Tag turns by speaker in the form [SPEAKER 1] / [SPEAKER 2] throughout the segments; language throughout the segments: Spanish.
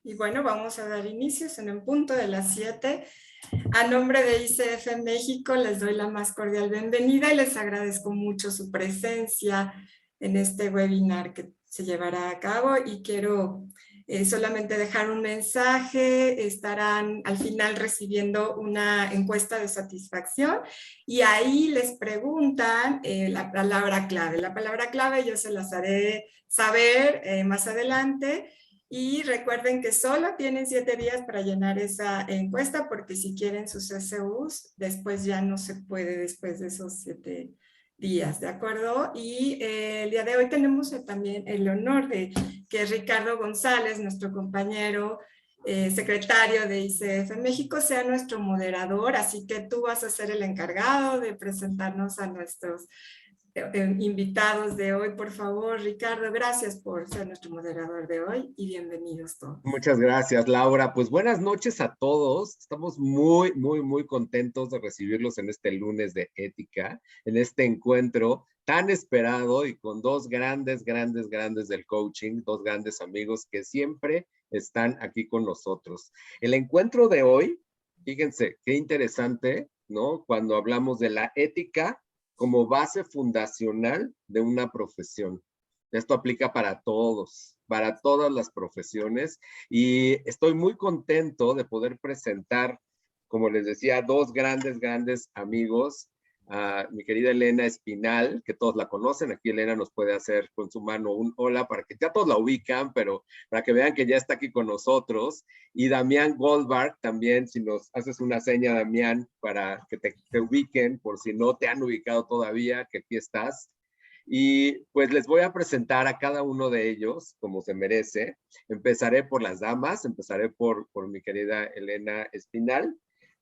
[SPEAKER 1] Y bueno, vamos a dar inicios en un punto de las 7. A nombre de ICF México les doy la más cordial bienvenida y les agradezco mucho su presencia en este webinar que se llevará a cabo, y quiero solamente dejar un mensaje. Estarán al final recibiendo una encuesta de satisfacción y ahí les preguntan la palabra clave. La palabra clave yo se las haré saber más adelante. Y recuerden que solo tienen 7 días para llenar esa encuesta, porque si quieren sus SUs, después ya no se puede después de esos 7 días, ¿de acuerdo? Y el día de hoy tenemos también el honor de que Ricardo González, nuestro compañero secretario de ICF México, sea nuestro moderador, así que tú vas a ser el encargado de presentarnos a nuestros invitados de hoy. Por favor, Ricardo, gracias por ser nuestro moderador de hoy y bienvenidos todos.
[SPEAKER 2] Muchas gracias, Laura. Pues buenas noches a todos. Estamos muy contentos de recibirlos en este lunes de ética, en este encuentro tan esperado y con dos grandes del coaching, dos grandes amigos que siempre están aquí con nosotros. El encuentro de hoy, fíjense, qué interesante, ¿no? Cuando hablamos de la ética como base fundacional de una profesión. Esto aplica para todos, para todas las profesiones, y estoy muy contento de poder presentar, como les decía, dos grandes amigos, a mi querida Elena Espinal, que todos la conocen. Aquí Elena nos puede hacer con su mano un hola para que ya todos la ubican, pero para que vean que ya está aquí con nosotros. Y Damián Goldberg también, si nos haces una seña, Damián, para que te ubiquen, por si no te han ubicado todavía, que aquí estás. Y pues les voy a presentar a cada uno de ellos como se merece. Empezaré por las damas, empezaré por mi querida Elena Espinal,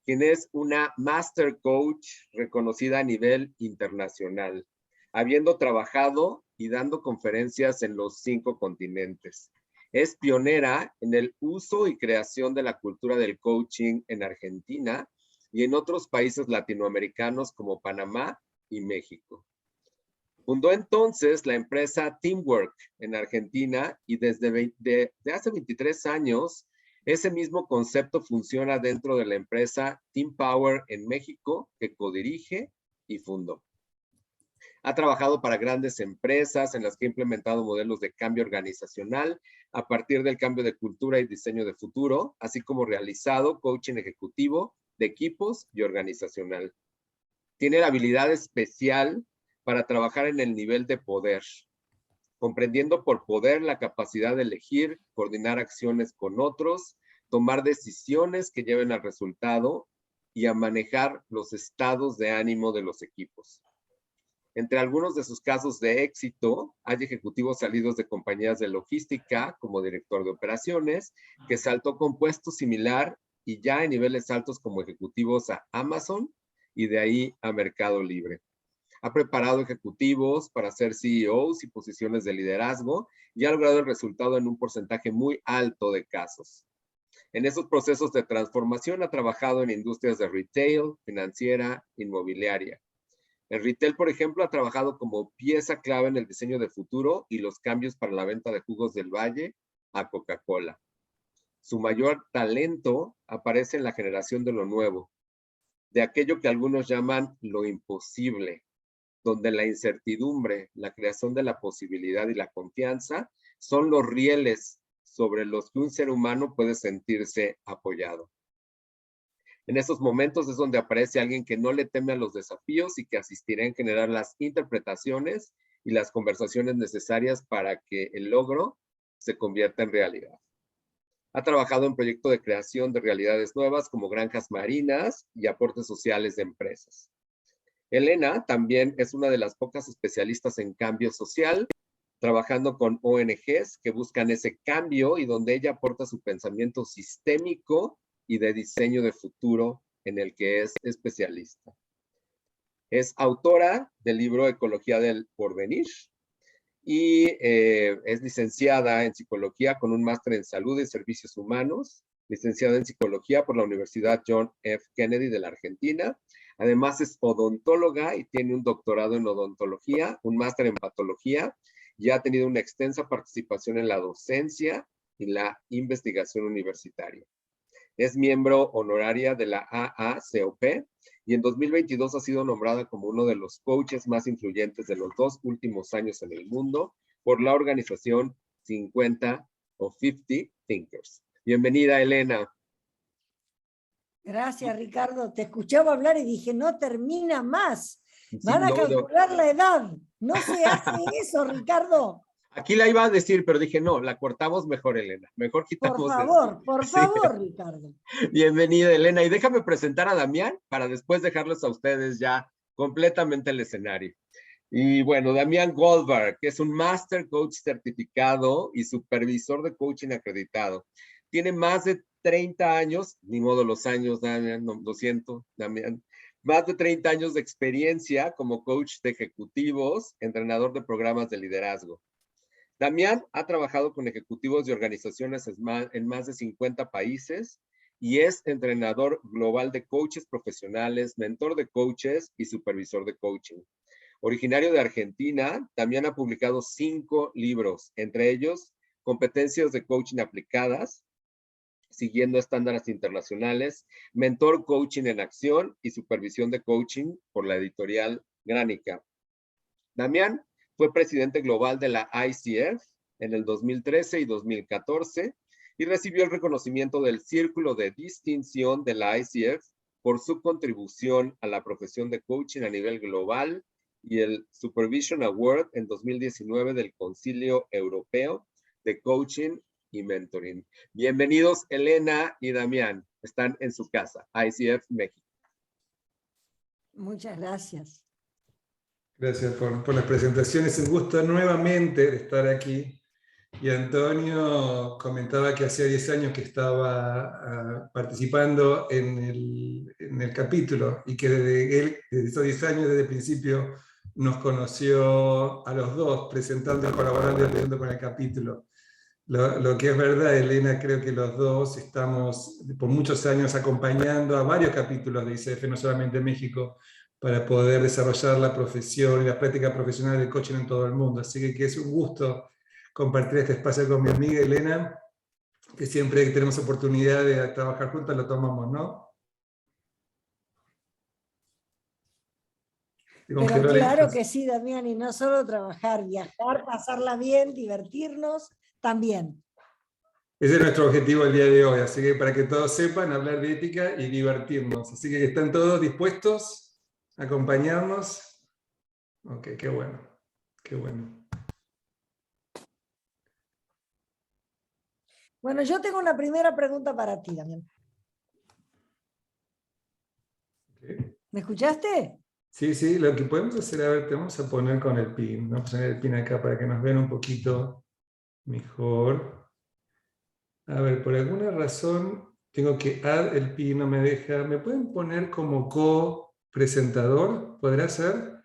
[SPEAKER 2] quien es una Master Coach reconocida a nivel internacional, habiendo trabajado y dando conferencias en los 5 continentes. Es pionera en el uso y creación de la cultura del coaching en Argentina y en otros países latinoamericanos como Panamá y México. Fundó entonces la empresa Teamwork en Argentina, y desde hace 23 años ese mismo concepto funciona dentro de la empresa Team Power en México, que codirige y fundó. Ha trabajado para grandes empresas en las que ha implementado modelos de cambio organizacional a partir del cambio de cultura y diseño de futuro, así como realizado coaching ejecutivo de equipos y organizacional. Tiene la habilidad especial para trabajar en el nivel de poder, comprendiendo por poder la capacidad de elegir, coordinar acciones con otros, tomar decisiones que lleven al resultado y a manejar los estados de ánimo de los equipos. Entre algunos de sus casos de éxito, hay ejecutivos salidos de compañías de logística como director de operaciones, que saltó con puesto similar y ya en niveles altos como ejecutivos a Amazon y de ahí a Mercado Libre. Ha preparado ejecutivos para ser CEOs y posiciones de liderazgo y ha logrado el resultado en un porcentaje muy alto de casos. En esos procesos de transformación ha trabajado en industrias de retail, financiera, inmobiliaria. En retail, por ejemplo, ha trabajado como pieza clave en el diseño de futuro y los cambios para la venta de jugos del Valle a Coca-Cola. Su mayor talento aparece en la generación de lo nuevo, de aquello que algunos llaman lo imposible, donde la incertidumbre, la creación de la posibilidad y la confianza son los rieles sobre los que un ser humano puede sentirse apoyado. En esos momentos es donde aparece alguien que no le teme a los desafíos y que asistirá en generar las interpretaciones y las conversaciones necesarias para que el logro se convierta en realidad. Ha trabajado en proyectos de creación de realidades nuevas como granjas marinas y aportes sociales de empresas. Elena también es una de las pocas especialistas en cambio social, trabajando con ONGs que buscan ese cambio y donde ella aporta su pensamiento sistémico y de diseño de futuro en el que es especialista. Es autora del libro Ecología del Porvenir y es licenciada en psicología con un máster en salud y servicios humanos, licenciada en psicología por la Universidad John F. Kennedy de la Argentina. Además es odontóloga y tiene un doctorado en odontología, un máster en patología, y ha tenido una extensa participación en la docencia y la investigación universitaria. Es miembro honoraria de la AACOP y en 2022 ha sido nombrada como uno de los coaches más influyentes de los 2 últimos años en el mundo por la organización 50 o 50 Thinkers. Bienvenida, Elena.
[SPEAKER 3] Gracias, Ricardo. Te escuchaba hablar y dije, no termina más.
[SPEAKER 2] Sí,
[SPEAKER 3] Van a
[SPEAKER 2] no,
[SPEAKER 3] calcular la edad. No se hace eso, Ricardo.
[SPEAKER 2] Aquí la iba a decir, pero dije, no, la cortamos mejor, Elena. Mejor quitamos
[SPEAKER 3] Por
[SPEAKER 2] Sí.
[SPEAKER 3] favor, Ricardo.
[SPEAKER 2] Bienvenida, Elena. Y déjame presentar a Damián para después dejarles a ustedes ya completamente el escenario. Y bueno, Damián Goldberg, que es un Master Coach certificado y supervisor de coaching acreditado. Tiene más de 30 años, ni modo los años, Damián, no, lo siento, Damián. Más de 30 años de experiencia como coach de ejecutivos, entrenador de programas de liderazgo. Damián ha trabajado con ejecutivos de organizaciones en más de 50 países y es entrenador global de coaches profesionales, mentor de coaches y supervisor de coaching. Originario de Argentina, Damián ha publicado 5 libros, entre ellos Competencias de Coaching Aplicadas, Siguiendo Estándares Internacionales, Mentor Coaching en Acción y Supervisión de Coaching por la editorial Gránica. Damián fue presidente global de la ICF en el 2013 y 2014 y recibió el reconocimiento del Círculo de Distinción de la ICF por su contribución a la profesión de coaching a nivel global y el Supervision Award en 2019 del Concilio Europeo de Coaching y Mentoring. Bienvenidos, Elena y Damián. Están en su casa, ICF México.
[SPEAKER 3] Muchas gracias.
[SPEAKER 4] Gracias por las presentaciones. Un gusto nuevamente de estar aquí. Y Antonio comentaba que hacía 10 años que estaba participando en el capítulo y que desde esos 10 años, desde el principio, nos conoció a los dos, presentando, colaborando y ayudando con el capítulo. Lo que es verdad, Elena, creo que los dos estamos por muchos años acompañando a varios capítulos de ICF, no solamente en México, para poder desarrollar la profesión y la práctica profesional del coaching en todo el mundo. Así que es un gusto compartir este espacio con mi amiga Elena, que siempre que tenemos oportunidad de trabajar juntas lo tomamos, ¿no?
[SPEAKER 3] Pero claro que sí, Damián, y no solo trabajar, viajar, pasarla bien, divertirnos, también.
[SPEAKER 4] Ese es nuestro objetivo el día de hoy, así que para que todos sepan, hablar de ética y divertirnos. Así que están todos dispuestos a acompañarnos. Ok, qué bueno, qué bueno.
[SPEAKER 3] Bueno, yo tengo una primera pregunta para ti, Damián.
[SPEAKER 4] Okay.
[SPEAKER 3] ¿Me escuchaste?
[SPEAKER 4] Sí, sí, lo que podemos hacer, a ver, te vamos a poner con el pin. Vamos a poner el pin acá para que nos vean un poquito mejor. A ver, por alguna razón tengo que add el pin, no me deja. ¿Me pueden poner como co-presentador? ¿Podrá ser?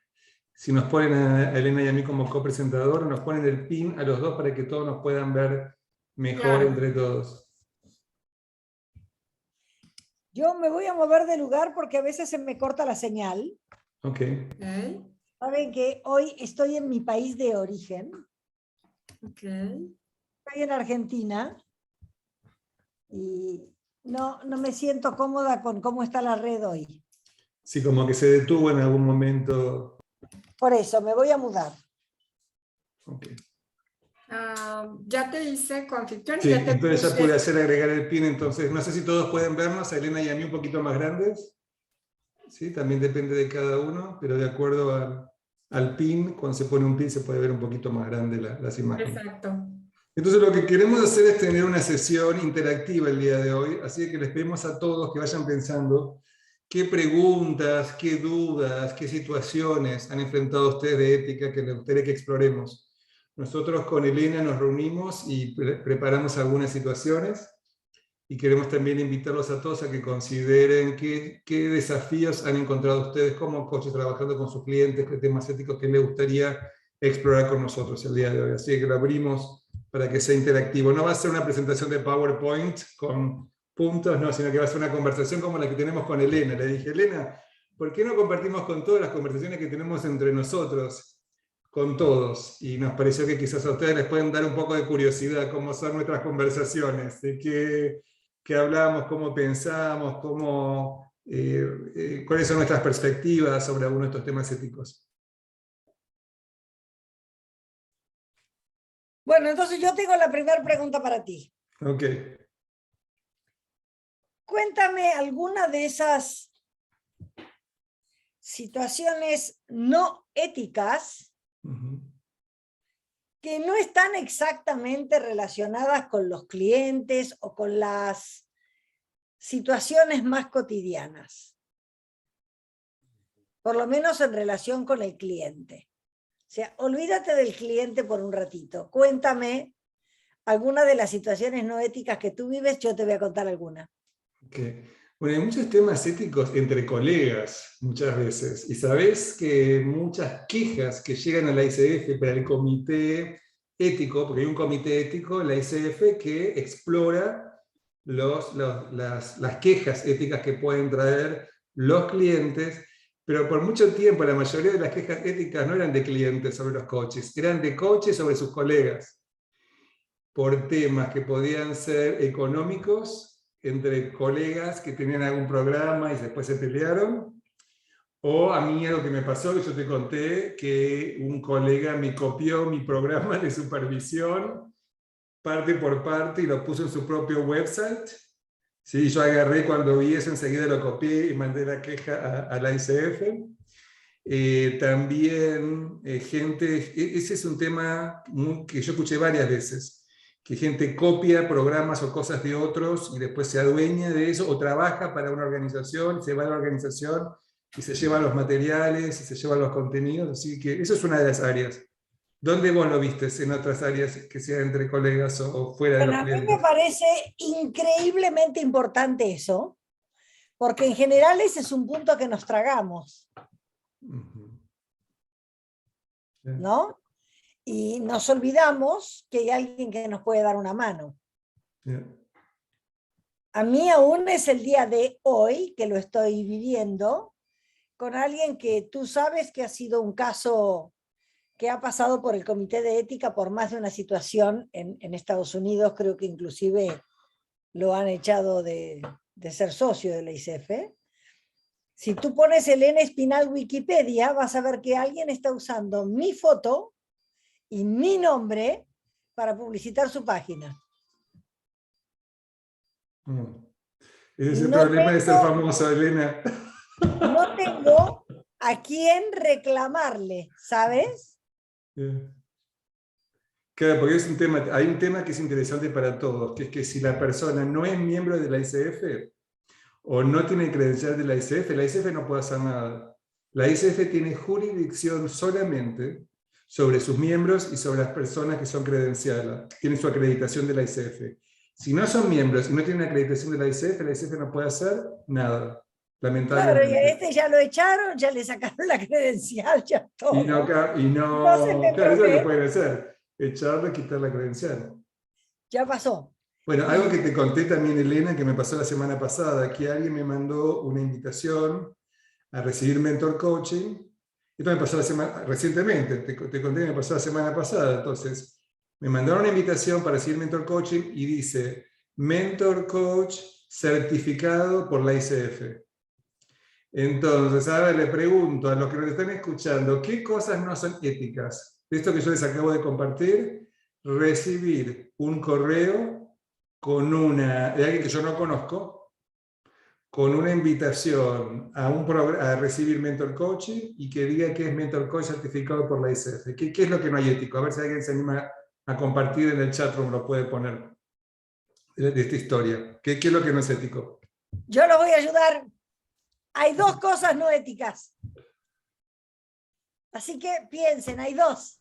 [SPEAKER 4] Si nos ponen a Elena y a mí como co-presentador, nos ponen el pin a los dos para que todos nos puedan ver mejor entre todos.
[SPEAKER 3] Yo me voy a mover de lugar porque a veces se me corta la señal.
[SPEAKER 4] Ok.
[SPEAKER 3] Saben que hoy estoy en mi país de origen.
[SPEAKER 1] Okay.
[SPEAKER 3] Estoy en Argentina y no me siento cómoda con cómo está la red hoy.
[SPEAKER 4] Sí, como que se detuvo en algún momento.
[SPEAKER 3] Por eso, me voy a mudar.
[SPEAKER 4] Okay.
[SPEAKER 1] Ya te hice coanfitrión.
[SPEAKER 4] Sí,
[SPEAKER 1] ya te
[SPEAKER 4] entonces
[SPEAKER 1] puse...
[SPEAKER 4] ya pude hacer agregar el pin, entonces no sé si todos pueden vernos, a Elena y a mí un poquito más grandes. Sí, también depende de cada uno, pero de acuerdo al pin, cuando se pone un pin se puede ver un poquito más grande las imágenes.
[SPEAKER 1] Exacto.
[SPEAKER 4] Entonces lo que queremos hacer es tener una sesión interactiva el día de hoy, así que les pedimos a todos que vayan pensando qué preguntas, qué dudas, qué situaciones han enfrentado ustedes de ética que les gustaría que exploremos. Nosotros con Elena nos reunimos y preparamos algunas situaciones y queremos también invitarlos a todos a que consideren qué desafíos han encontrado ustedes como coaches trabajando con sus clientes, qué temas éticos que les gustaría explorar con nosotros el día de hoy. Así que lo abrimos para que sea interactivo. No va a ser una presentación de PowerPoint con puntos, no, sino que va a ser una conversación como la que tenemos con Elena. Le dije, Elena, ¿por qué no compartimos con todas las conversaciones que tenemos entre nosotros? con todos, y nos pareció que quizás a ustedes les pueden dar un poco de curiosidad cómo son nuestras conversaciones, de qué hablamos, cómo pensamos, cuáles son nuestras perspectivas sobre algunos de estos temas éticos.
[SPEAKER 3] Bueno, entonces yo tengo la primera pregunta para ti.
[SPEAKER 4] Ok.
[SPEAKER 3] Cuéntame alguna de esas situaciones no éticas que no están exactamente relacionadas con los clientes o con las situaciones más cotidianas. Por lo menos en relación con el cliente. O sea, olvídate del cliente por un ratito. Cuéntame alguna de las situaciones no éticas que tú vives, yo te voy a contar alguna.
[SPEAKER 4] Okay. Bueno, hay muchos temas éticos entre colegas muchas veces, y sabés que muchas quejas que llegan a la ICF para el comité ético, porque hay un comité ético en la ICF que explora las quejas éticas que pueden traer los clientes, pero por mucho tiempo la mayoría de las quejas éticas no eran de clientes sobre los coaches, eran de coaches sobre sus colegas, por temas que podían ser económicos, entre colegas que tenían algún programa y después se pelearon, o a mí algo que me pasó, que yo te conté, que un colega me copió mi programa de supervisión, parte por parte, y lo puso en su propio website. Sí, yo agarré cuando vi eso, enseguida lo copié y mandé la queja a la ICF. También ese es un tema que yo escuché varias veces, que gente copia programas o cosas de otros y después se adueña de eso, o trabaja para una organización, se va a la organización y se lleva los materiales y se lleva los contenidos, así que eso es una de las áreas. ¿Dónde vos lo viste en otras áreas que sean entre colegas o fuera de los
[SPEAKER 3] Bueno, a mí
[SPEAKER 4] clientes?
[SPEAKER 3] me parece increíblemente importante eso, porque en general ese es un punto que nos tragamos, ¿no? Y nos olvidamos que hay alguien que nos puede dar una mano. A mí aún es el día de hoy que lo estoy viviendo con alguien que tú sabes que ha sido un caso que ha pasado por el Comité de Ética por más de una situación en Estados Unidos, creo que inclusive lo han echado de ser socio de la ICF. Si tú pones Elena Espinal Wikipedia, vas a ver que alguien está usando mi foto y mi nombre para publicitar su página.
[SPEAKER 4] Ese es el problema de ser famoso, Elena.
[SPEAKER 3] No tengo a quién reclamarle, ¿sabes?
[SPEAKER 4] Claro, porque es hay un tema que es interesante para todos, que es que si la persona no es miembro de la ICF o no tiene credencial de la ICF no puede hacer nada. La ICF tiene jurisdicción solamente sobre sus miembros y sobre las personas que son credenciadas, tienen su acreditación de la ICF. Si no son miembros y no tienen acreditación de la ICF no puede hacer nada, lamentablemente.
[SPEAKER 3] Claro, y a este ya lo echaron, ya le sacaron la credencial, ya todo.
[SPEAKER 4] Claro, eso es lo que pueden hacer, echarle, quitar la credencial.
[SPEAKER 3] Ya pasó.
[SPEAKER 4] Bueno, algo que te conté también, Elena, que me pasó la semana pasada, que alguien me mandó una invitación a recibir mentor coaching. Esto me pasó recientemente, te conté que me pasó la semana pasada. Entonces, me mandaron una invitación para recibir mentor coaching y dice, mentor coach certificado por la ICF. Entonces, ahora le pregunto a los que nos están escuchando, ¿qué cosas no son éticas? Esto que yo les acabo de compartir, recibir un correo de alguien que yo no conozco, con una invitación a recibir mentor coaching y que diga que es mentor coach certificado por la ICF. ¿Qué es lo que no hay ético? A ver si alguien se anima a compartir en el chatroom, lo puede poner de esta historia. ¿Qué es lo que no es ético?
[SPEAKER 3] Yo los voy a ayudar. Hay dos cosas no éticas. Así que piensen, hay dos.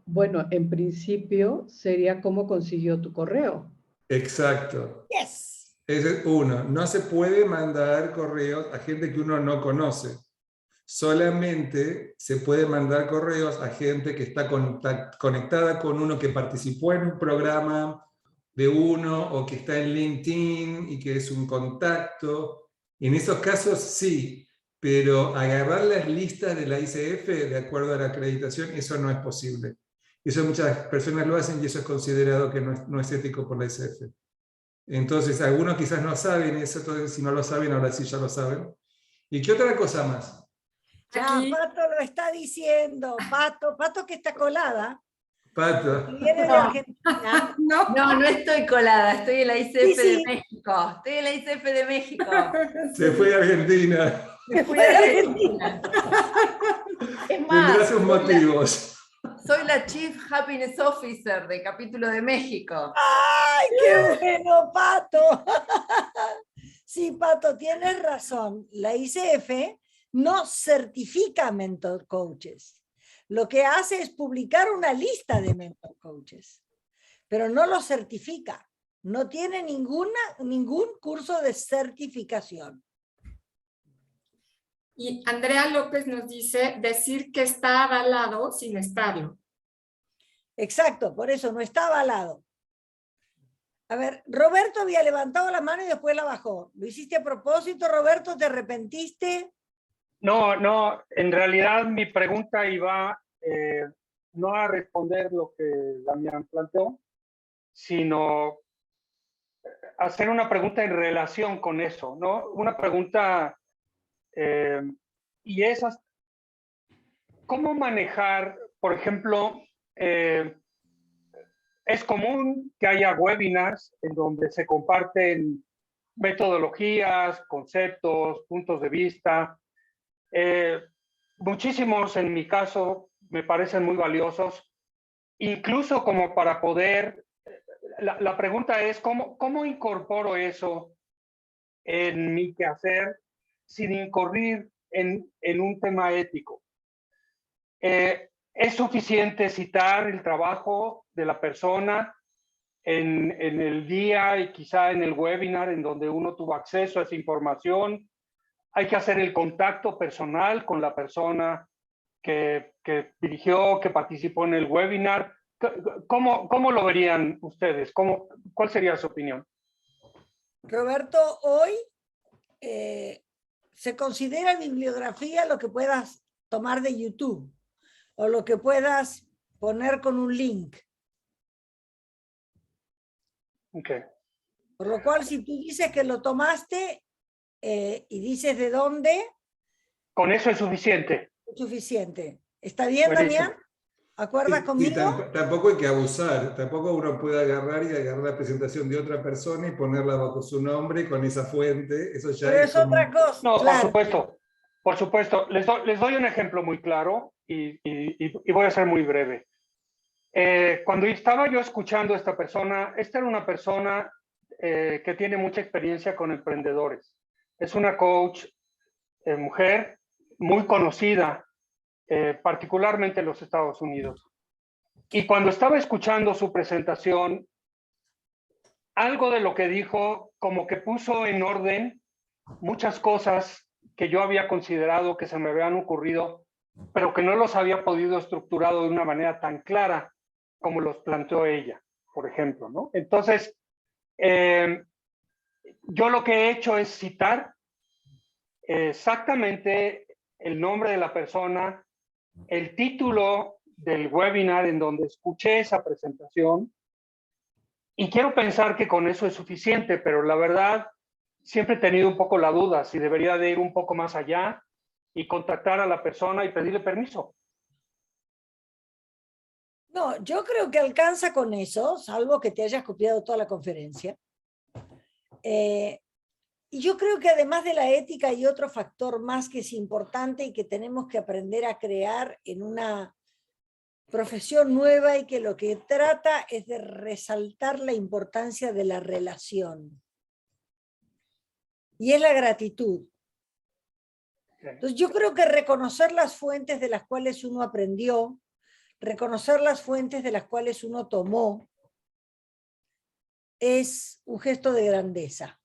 [SPEAKER 5] Bueno, en principio sería cómo consiguió tu correo.
[SPEAKER 4] Exacto.
[SPEAKER 3] Yes.
[SPEAKER 4] Ese es uno. No se puede mandar correos a gente que uno no conoce. Solamente se puede mandar correos a gente que está conectada con uno, que participó en un programa de uno o que está en LinkedIn y que es un contacto. En esos casos sí, pero agarrar las listas de la ICF de acuerdo a la acreditación, eso no es posible. Eso muchas personas lo hacen y eso es considerado que no es ético por la ICF. Entonces, algunos quizás no saben eso, entonces si no lo saben, ahora sí ya lo saben. ¿Y qué otra cosa más?
[SPEAKER 3] Ya,
[SPEAKER 1] Aquí,
[SPEAKER 3] Pato lo está diciendo, Pato que está colada,
[SPEAKER 4] Pato.
[SPEAKER 3] que viene de
[SPEAKER 6] No.
[SPEAKER 3] Argentina.
[SPEAKER 1] no.
[SPEAKER 6] No, no estoy colada, estoy en la ICF
[SPEAKER 3] Sí, sí.
[SPEAKER 6] de México. Estoy en la ICF de México.
[SPEAKER 4] Se fue de Argentina.
[SPEAKER 6] Me fui de Argentina. Es
[SPEAKER 4] Tendrá
[SPEAKER 6] más,
[SPEAKER 4] sus motivos.
[SPEAKER 6] soy la Chief Happiness Officer de capítulo de México.
[SPEAKER 3] ¡Ay, qué bueno, Pato! Sí, Pato, tienes razón. La ICF no certifica mentor coaches. Lo que hace es publicar una lista de mentor coaches, pero no lo certifica. No tiene ningún curso de certificación.
[SPEAKER 1] Y Andrea López nos dice decir que está avalado sin estarlo.
[SPEAKER 3] Exacto, por eso no está avalado. A ver, Roberto había levantado la mano y después la bajó. ¿Lo hiciste a propósito, Roberto? ¿Te arrepentiste?
[SPEAKER 7] No, en realidad mi pregunta iba no a responder lo que Damián planteó, sino hacer una pregunta en relación con eso, ¿no? Una pregunta, y es, ¿cómo manejar, por ejemplo, es común que haya webinars en donde se comparten metodologías, conceptos, puntos de vista. Muchísimos en mi caso me parecen muy valiosos, incluso como para poder, la pregunta es ¿cómo incorporo eso en mi quehacer sin incurrir en un tema ético? ¿Es suficiente citar el trabajo de la persona en el día y quizá en el webinar en donde uno tuvo acceso a esa información? Hay que hacer el contacto personal con la persona que dirigió, que participó en el webinar. ¿Cómo lo verían ustedes? ¿Cuál sería su opinión?
[SPEAKER 3] Roberto, hoy se considera bibliografía lo que puedas tomar de YouTube o lo que puedas poner con un link.
[SPEAKER 7] Okay.
[SPEAKER 3] Por lo cual, si tú dices que lo tomaste y dices de dónde,
[SPEAKER 7] Con eso es suficiente.
[SPEAKER 3] es suficiente. ¿Está bien,
[SPEAKER 7] Buenísimo.
[SPEAKER 3] Damián? ¿Acuerdas
[SPEAKER 4] Y
[SPEAKER 3] conmigo?
[SPEAKER 4] tampoco hay que abusar, tampoco uno puede agarrar la presentación de otra persona y ponerla bajo su nombre con esa fuente, eso ya
[SPEAKER 3] Pero
[SPEAKER 4] es
[SPEAKER 3] es
[SPEAKER 4] como...
[SPEAKER 3] otra cosa.
[SPEAKER 7] No,
[SPEAKER 3] Claro.
[SPEAKER 7] por supuesto. Les doy un ejemplo muy claro y voy a ser muy breve. Cuando estaba yo escuchando a esta persona, esta era una persona que tiene mucha experiencia con emprendedores. Es una coach mujer muy conocida, particularmente en los Estados Unidos. Y cuando estaba escuchando su presentación, algo de lo que dijo como que puso en orden muchas cosas que yo había considerado que se me habían ocurrido, pero que no los había podido estructurar de una manera tan clara como los planteó ella, por ejemplo, ¿no? Entonces, yo lo que he hecho es citar exactamente el nombre de la persona, el título del webinar en donde escuché esa presentación, y quiero pensar que con eso es suficiente, pero la verdad siempre he tenido un poco la duda si debería de ir un poco más allá y contactar a la persona y pedirle permiso.
[SPEAKER 3] No, yo creo que alcanza con eso, salvo que te hayas copiado toda la conferencia. Y yo creo que además de la ética hay otro factor más que es importante y que tenemos que aprender a crear en una profesión nueva y que lo que trata es de resaltar la importancia de la relación. Y es la gratitud. Entonces yo creo que reconocer las fuentes de las cuales uno aprendió, reconocer las fuentes de las cuales uno tomó, es un gesto de grandeza.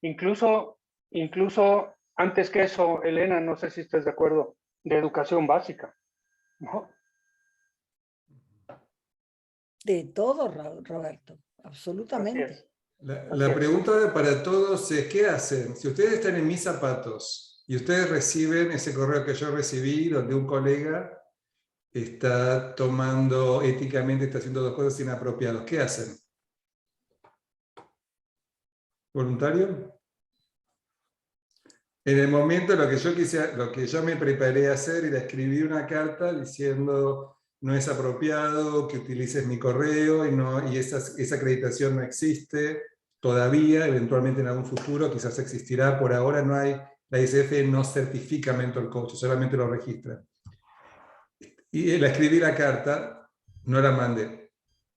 [SPEAKER 7] Incluso antes que eso, Elena, no sé si estás de acuerdo, de educación básica, ¿no?
[SPEAKER 3] De todo, Roberto,
[SPEAKER 7] Así
[SPEAKER 3] absolutamente.
[SPEAKER 7] es.
[SPEAKER 4] La pregunta para todos es, ¿qué hacen? Si ustedes están en mis zapatos y ustedes reciben ese correo que yo recibí, donde un colega está tomando éticamente, está haciendo 2 cosas inapropiadas, ¿qué hacen? ¿Voluntario? En el momento lo que yo me preparé a hacer era escribir una carta diciendo no es apropiado que utilices mi correo y esa acreditación no existe todavía, eventualmente en algún futuro quizás existirá, por ahora no hay, la ICF no certifica mentor coach, solamente lo registra. Y la escribí la carta, no la mandé.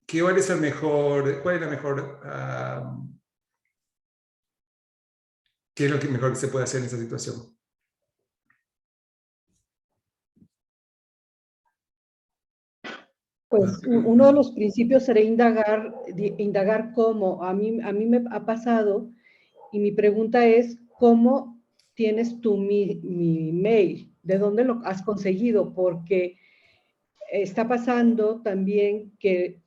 [SPEAKER 4] ¿Cuál es la mejor, qué es lo mejor que se puede hacer en esa situación?
[SPEAKER 5] Pues uno de los principios sería indagar cómo. A mí me ha pasado y mi pregunta es, ¿cómo tienes tú mi mail? ¿De dónde lo has conseguido? Porque está pasando también que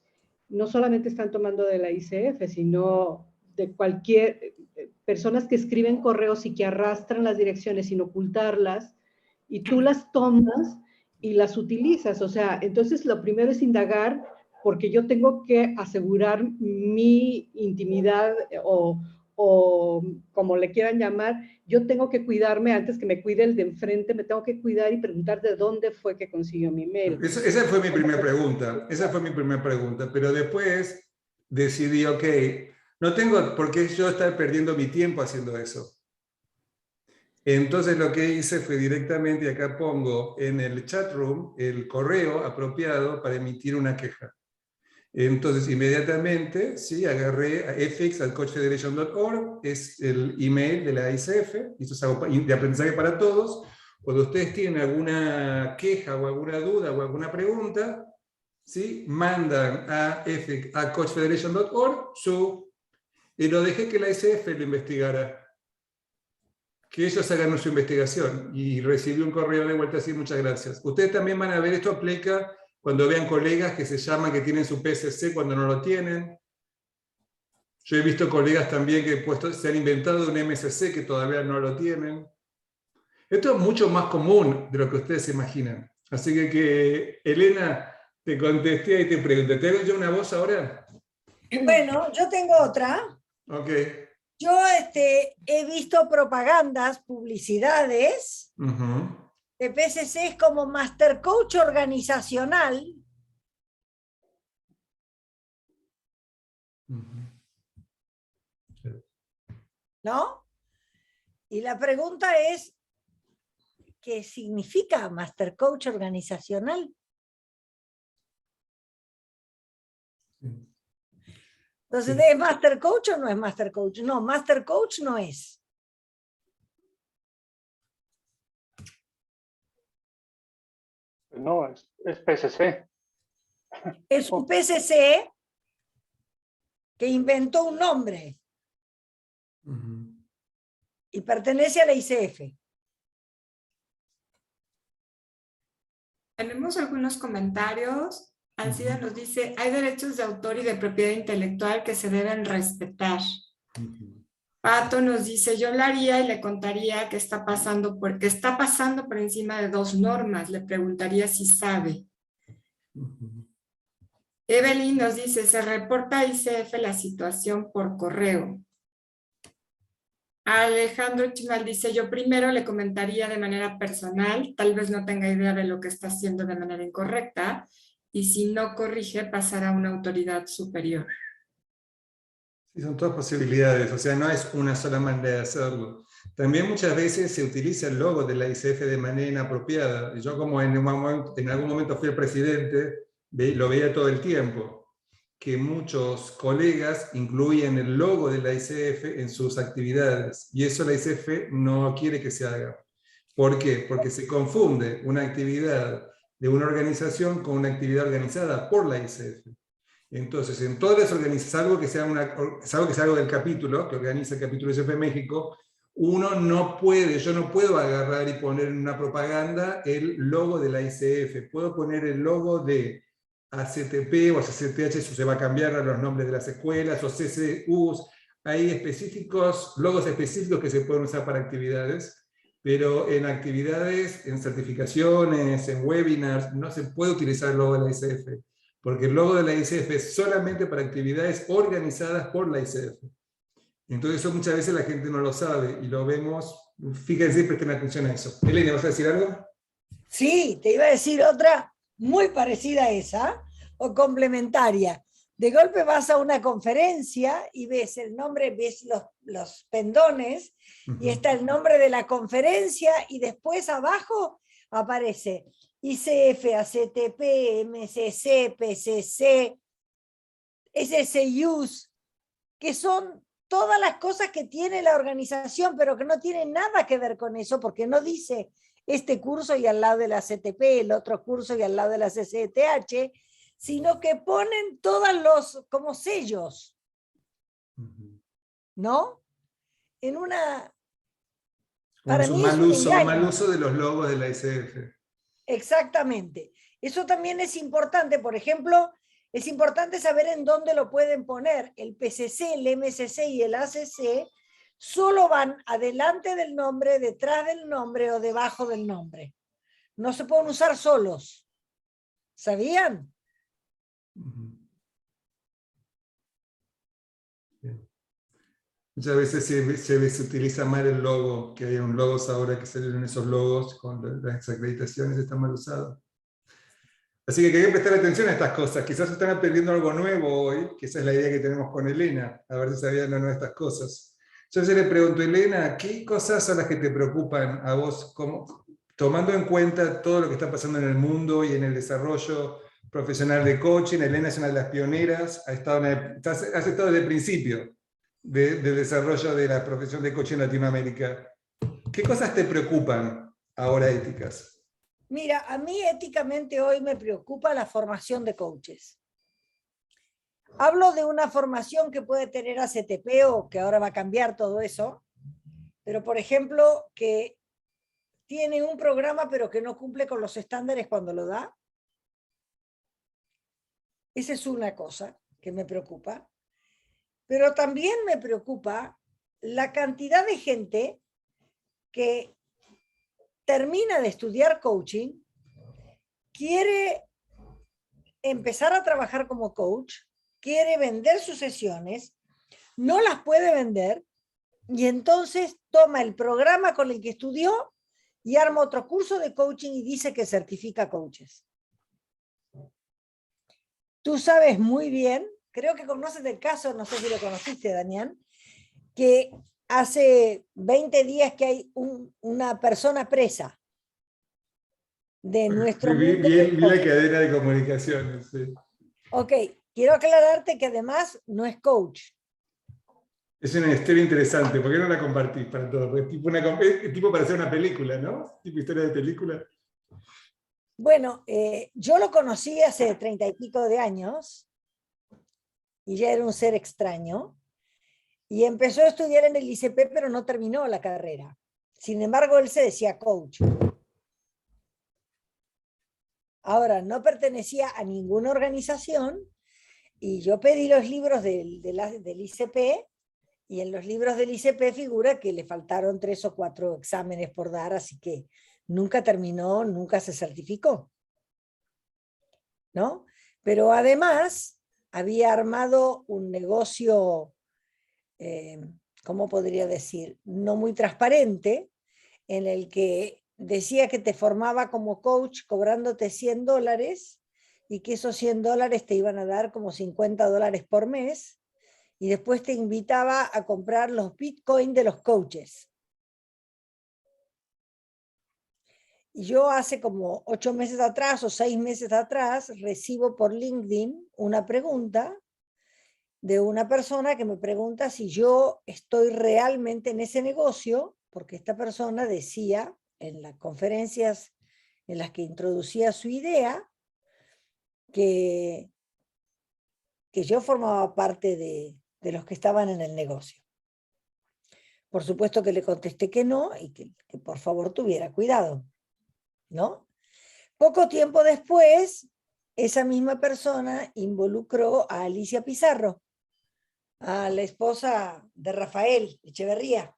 [SPEAKER 5] no solamente están tomando de la ICF, sino de cualquier personas que escriben correos y que arrastran las direcciones sin ocultarlas, y tú las tomas y las utilizas. O sea, entonces lo primero es indagar, porque yo tengo que asegurar mi intimidad o como le quieran llamar, yo tengo que cuidarme antes que me cuide el de enfrente, me tengo que cuidar y preguntar de dónde fue que consiguió mi mail.
[SPEAKER 4] Esa fue mi primera pregunta, pero después decidí, ok, no tengo por qué yo estar perdiendo mi tiempo haciendo eso. Entonces lo que hice fue directamente, acá pongo en el chat room el correo apropiado para emitir una queja. Entonces, inmediatamente, sí, agarré a ethics@coachfederation.org, es el email de la ICF, y esto es algo de aprendizaje para todos. Cuando ustedes tienen alguna queja o alguna duda o alguna pregunta, ¿sí? Mandan a coachfederation.org y lo dejé que la ICF lo investigara. Que ellos hagan su investigación. Y recibí un correo de vuelta así, muchas gracias. Ustedes también van a ver, esto aplica cuando vean colegas que se llaman, que tienen su PSC cuando no lo tienen. Yo he visto colegas también que se han inventado un MSC que todavía no lo tienen. Esto es mucho más común de lo que ustedes se imaginan. Así que Elena, te contesté y te pregunté, ¿te hago yo una voz ahora?
[SPEAKER 3] Bueno, yo tengo otra.
[SPEAKER 4] Ok.
[SPEAKER 3] Yo he visto propagandas, publicidades, de PSCs como Master Coach organizacional. ¿No? Y la pregunta es, ¿qué significa Master Coach organizacional? Entonces, ¿es Master Coach o no es Master Coach? No, Master Coach no es.
[SPEAKER 7] No, es PSC.
[SPEAKER 3] Es un PSC que inventó un nombre y pertenece a la ICF.
[SPEAKER 1] Tenemos algunos comentarios. Alcida nos dice, hay derechos de autor y de propiedad intelectual que se deben respetar. Pato nos dice, yo la haría y le contaría que está pasando por encima de 2 normas. Le preguntaría si sabe. Evelyn nos dice, se reporta a ICF la situación por correo. Alejandro Chimal dice, yo primero le comentaría de manera personal, tal vez no tenga idea de lo que está haciendo de manera incorrecta, y si no corrige, pasará a una autoridad superior.
[SPEAKER 4] Sí, son todas posibilidades, o sea, no es una sola manera de hacerlo. También muchas veces se utiliza el logo de la ICF de manera inapropiada. Yo como en algún momento fui el presidente, lo veía todo el tiempo, que muchos colegas incluyen el logo de la ICF en sus actividades, y eso la ICF no quiere que se haga. ¿Por qué? Porque se confunde una actividad de una organización con una actividad organizada por la ICF. Entonces, en todas las organizaciones, salvo que sea algo del capítulo, que organiza el capítulo de ICF México, yo no puedo agarrar y poner en una propaganda el logo de la ICF. Puedo poner el logo de ACTP o ACCTH, eso se va a cambiar a los nombres de las escuelas, o CCUs, hay logos específicos que se pueden usar para actividades, pero en actividades, en certificaciones, en webinars, no se puede utilizar el logo de la ICF, porque el logo de la ICF es solamente para actividades organizadas por la ICF. Entonces eso muchas veces la gente no lo sabe y lo vemos. Fíjense, presten atención a eso. Elena, ¿vas a decir algo?
[SPEAKER 3] Sí, te iba a decir otra muy parecida a esa, o complementaria. De golpe vas a una conferencia y ves el nombre, ves los pendones, y está el nombre de la conferencia, y después abajo aparece ICF, ACTP, MCC, PCC, SSIUS, que son todas las cosas que tiene la organización, pero que no tienen nada que ver con eso, porque no dice este curso y al lado de la CTP, el otro curso y al lado de la CCTH, sino que ponen todos los como sellos, ¿no? En una... Para mí es un
[SPEAKER 4] mal uso de los logos de la ICF.
[SPEAKER 3] Exactamente. Eso también es importante. Por ejemplo, es importante saber en dónde lo pueden poner. El PCC, el MCC y el ACC solo van adelante del nombre, detrás del nombre o debajo del nombre. No se pueden usar solos. ¿Sabían?
[SPEAKER 4] Muchas veces se utiliza mal el logo, que hay un logos ahora que salen esos logos con las acreditaciones, están mal usados. Así que quería prestar atención a estas cosas. Quizás están aprendiendo algo nuevo hoy, que esa es la idea que tenemos con Elena, a ver si sabían o no estas cosas. Yo le pregunto, Elena, ¿qué cosas son las que te preocupan a vos, tomando en cuenta todo lo que está pasando en el mundo y en el desarrollo profesional de coaching? Elena es una de las pioneras, has estado desde el principio del desarrollo de la profesión de coaching en Latinoamérica. ¿Qué cosas te preocupan ahora éticas?
[SPEAKER 3] Mira, a mí éticamente hoy me preocupa la formación de coaches. Hablo de una formación que puede tener ACTP o que ahora va a cambiar todo eso, pero por ejemplo, que tiene un programa pero que no cumple con los estándares cuando lo da. Esa es una cosa que me preocupa. Pero también me preocupa la cantidad de gente que termina de estudiar coaching, quiere empezar a trabajar como coach, quiere vender sus sesiones, no las puede vender, y entonces toma el programa con el que estudió y arma otro curso de coaching y dice que certifica coaches. Tú sabes muy bien, creo que conoces el caso, no sé si lo conociste, Daniel, que hace 20 días que hay una persona presa de nuestro mundo.
[SPEAKER 4] Vi la cadena de comunicaciones. Sí.
[SPEAKER 3] Ok, quiero aclararte que además no es coach.
[SPEAKER 4] Es una historia interesante, ¿por qué no la compartís para todos? Porque es tipo para hacer una película, ¿no? Tipo historia de película.
[SPEAKER 3] Bueno, yo lo conocí hace 30 y pico de años y ya era un ser extraño. Y empezó a estudiar en el ICP, pero no terminó la carrera. Sin embargo, él se decía coach. Ahora, no pertenecía a ninguna organización y yo pedí los libros del ICP y en los libros del ICP figura que le faltaron 3 o 4 exámenes por dar, así que nunca terminó, nunca se certificó. ¿No? Pero además había armado un negocio, ¿cómo podría decir? No muy transparente, en el que decía que te formaba como coach cobrándote $100 y que esos $100 te iban a dar como $50 por mes y después te invitaba a comprar los Bitcoin de los coaches. Y yo hace como 8 meses atrás o 6 meses atrás recibo por LinkedIn una pregunta de una persona que me pregunta si yo estoy realmente en ese negocio, porque esta persona decía en las conferencias en las que introducía su idea que yo formaba parte de los que estaban en el negocio. Por supuesto que le contesté que no y que por favor tuviera cuidado, ¿no? Poco tiempo después, esa misma persona involucró a Alicia Pizarro, a la esposa de Rafael Echeverría.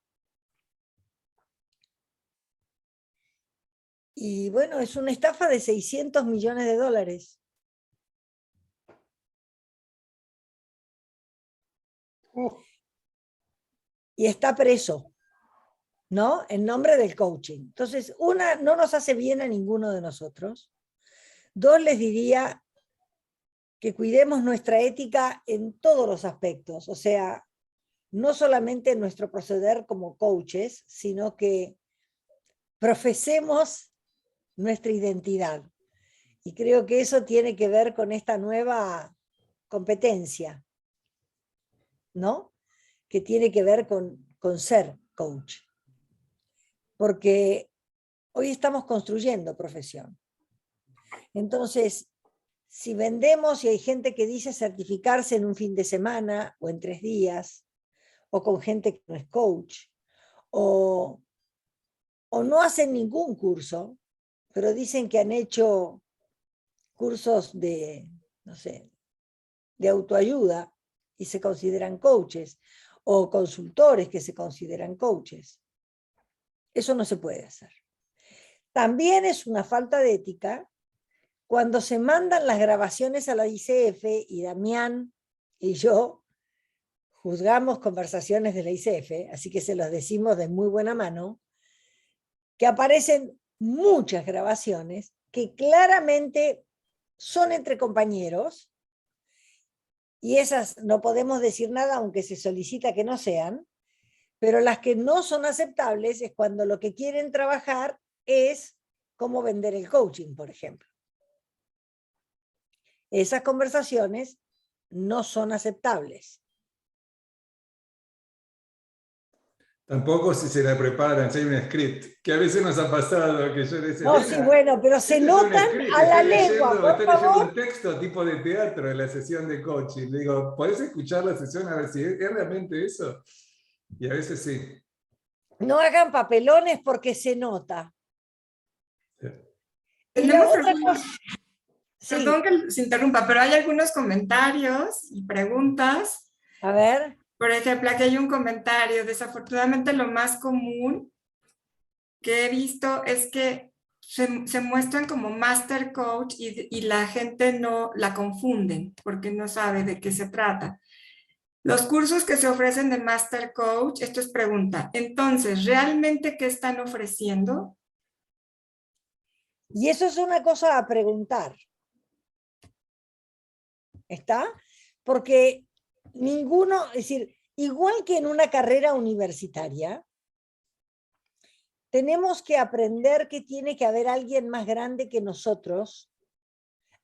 [SPEAKER 3] Y bueno, es una estafa de 600 millones de dólares. Y está preso, ¿no? En nombre del coaching. Entonces, una, no nos hace bien a ninguno de nosotros. Dos, les diría que cuidemos nuestra ética en todos los aspectos. O sea, no solamente en nuestro proceder como coaches, sino que profesemos nuestra identidad. Y creo que eso tiene que ver con esta nueva competencia, ¿no? Que tiene que ver con ser coach. Porque hoy estamos construyendo profesión. Entonces, si vendemos y hay gente que dice certificarse en un fin de semana o en 3 días, o con gente que no es coach, o no hacen ningún curso, pero dicen que han hecho cursos de, no sé, de autoayuda y se consideran coaches, o consultores que se consideran coaches. Eso no se puede hacer. También es una falta de ética cuando se mandan las grabaciones a la ICF y Damián y yo juzgamos conversaciones de la ICF, así que se los decimos de muy buena mano, que aparecen muchas grabaciones que claramente son entre compañeros, y esas no podemos decir nada aunque se solicita que no sean, pero las que no son aceptables es cuando lo que quieren trabajar es cómo vender el coaching, por ejemplo. Esas conversaciones no son aceptables.
[SPEAKER 4] Tampoco si se la preparan, si hay un script, que a veces nos ha pasado que yo decía,
[SPEAKER 3] No, sí, bueno, pero se notan a la lengua, por
[SPEAKER 4] estoy leyendo
[SPEAKER 3] favor.
[SPEAKER 4] un texto tipo de teatro en la sesión de coaching. Le digo, ¿podés escuchar la sesión a ver si es realmente eso? Y a veces sí.
[SPEAKER 3] No hagan papelones porque se nota.
[SPEAKER 4] Sí.
[SPEAKER 3] Y la
[SPEAKER 1] Tenemos
[SPEAKER 3] otra
[SPEAKER 1] algunos,
[SPEAKER 3] cosa, sí,
[SPEAKER 1] perdón que se interrumpa, pero hay algunos comentarios y preguntas.
[SPEAKER 3] a ver.
[SPEAKER 1] Por ejemplo, aquí hay un comentario. Desafortunadamente, lo más común que he visto es que se muestran como master coach y la gente no la confunden porque no sabe de qué se trata. Los cursos que se ofrecen de master coach, esto es pregunta. Entonces, ¿realmente qué están ofreciendo?
[SPEAKER 3] Y eso es una cosa a preguntar. ¿Está? Porque ninguno, es decir, igual que en una carrera universitaria, tenemos que aprender que tiene que haber alguien más grande que nosotros,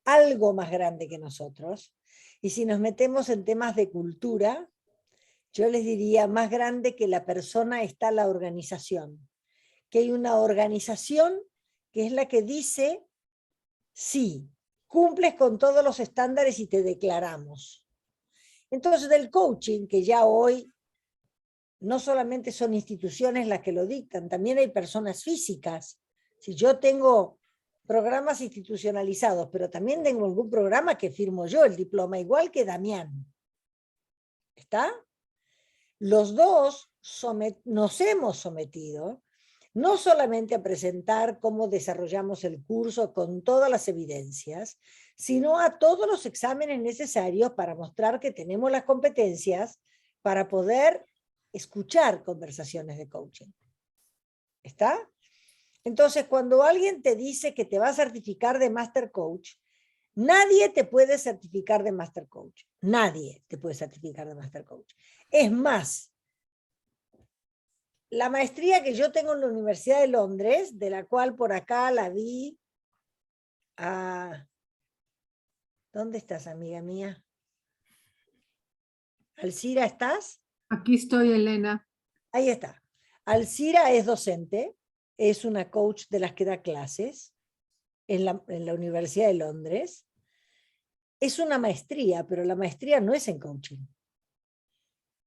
[SPEAKER 3] algo más grande que nosotros. Y si nos metemos en temas de cultura, yo les diría, más grande que la persona está la organización. Que hay una organización que es la que dice, sí, cumples con todos los estándares y te declaramos. Entonces, del coaching, que ya hoy no solamente son instituciones las que lo dictan, también hay personas físicas. Si yo tengo programas institucionalizados, pero también tengo algún programa que firmo yo el diploma, igual que Damián. ¿Está? Los dos nos hemos sometido no solamente a presentar cómo desarrollamos el curso con todas las evidencias, sino a todos los exámenes necesarios para mostrar que tenemos las competencias para poder escuchar conversaciones de coaching. ¿Está? Entonces, cuando alguien te dice que te va a certificar de Master Coach, nadie te puede certificar de Master Coach. Nadie te puede certificar de Master Coach. Es más, la maestría que yo tengo en la Universidad de Londres, de la cual por acá la vi a... ¿Dónde estás, amiga mía? ¿Alcira estás?
[SPEAKER 8] Aquí estoy, Elena.
[SPEAKER 3] Ahí está. Alcira es docente, es una coach de las que da clases en la Universidad de Londres. Es una maestría, pero la maestría no es en coaching.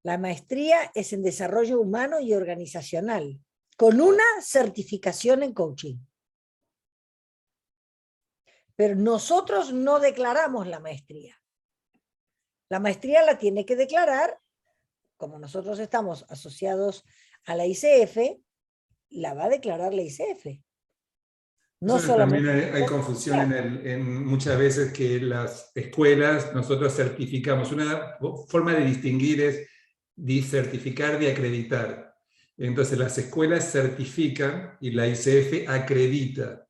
[SPEAKER 3] La maestría es en desarrollo humano y organizacional, con una certificación en coaching. Pero nosotros no declaramos la maestría. La maestría la tiene que declarar como nosotros estamos asociados a la ICF, la va a declarar la ICF. No
[SPEAKER 4] Eso también
[SPEAKER 3] solamente
[SPEAKER 4] hay confusión en muchas veces que las escuelas, nosotros certificamos. Una forma de distinguir es certificar de acreditar. Entonces las escuelas certifican y la ICF acredita.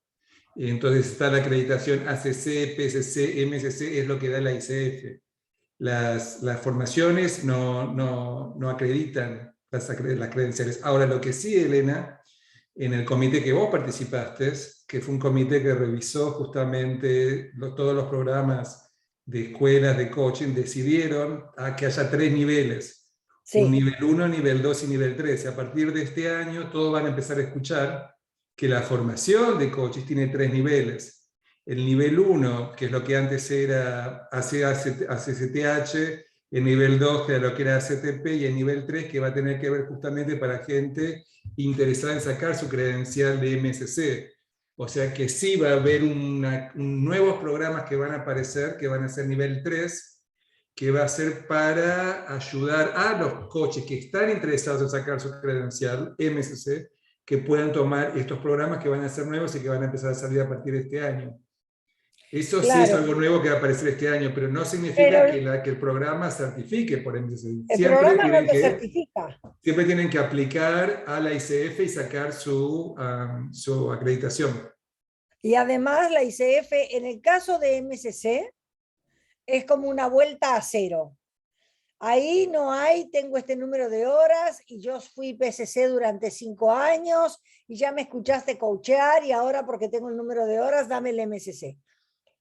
[SPEAKER 4] Entonces está la acreditación ACC, PCC, MCC, es lo que da la ICF. Las formaciones no acreditan las credenciales. Ahora, lo que sí, Elena, en el comité que vos participaste, que fue un comité que revisó justamente todos los programas de escuelas de coaching, decidieron que haya 3 niveles.
[SPEAKER 3] Sí.
[SPEAKER 4] Un nivel 1, nivel 2 y nivel 3. Y a partir de este año todos van a empezar a escuchar que la formación de coaches tiene 3 niveles. El nivel 1, que es lo que antes era ACCTH, el nivel 2, que era lo que era ACTP, y el nivel 3, que va a tener que ver justamente para gente interesada en sacar su credencial de MSC. O sea que sí va a haber nuevos programas que van a aparecer, que van a ser nivel 3, que va a ser para ayudar a los coaches que están interesados en sacar su credencial MSC, que puedan tomar estos programas que van a ser nuevos y que van a empezar a salir a partir de este año. Eso
[SPEAKER 3] Claro.
[SPEAKER 4] sí es algo nuevo que va a aparecer este año, pero no significa que el programa certifique por MSC.
[SPEAKER 3] El programa no te certifica.
[SPEAKER 4] Siempre tienen que aplicar a la ICF y sacar su acreditación.
[SPEAKER 3] Y además la ICF, en el caso de MSC, es como una vuelta a cero. Ahí no hay, tengo este número de horas y yo fui PCC durante 5 años y ya me escuchaste coachear y ahora porque tengo el número de horas, dame el MSC.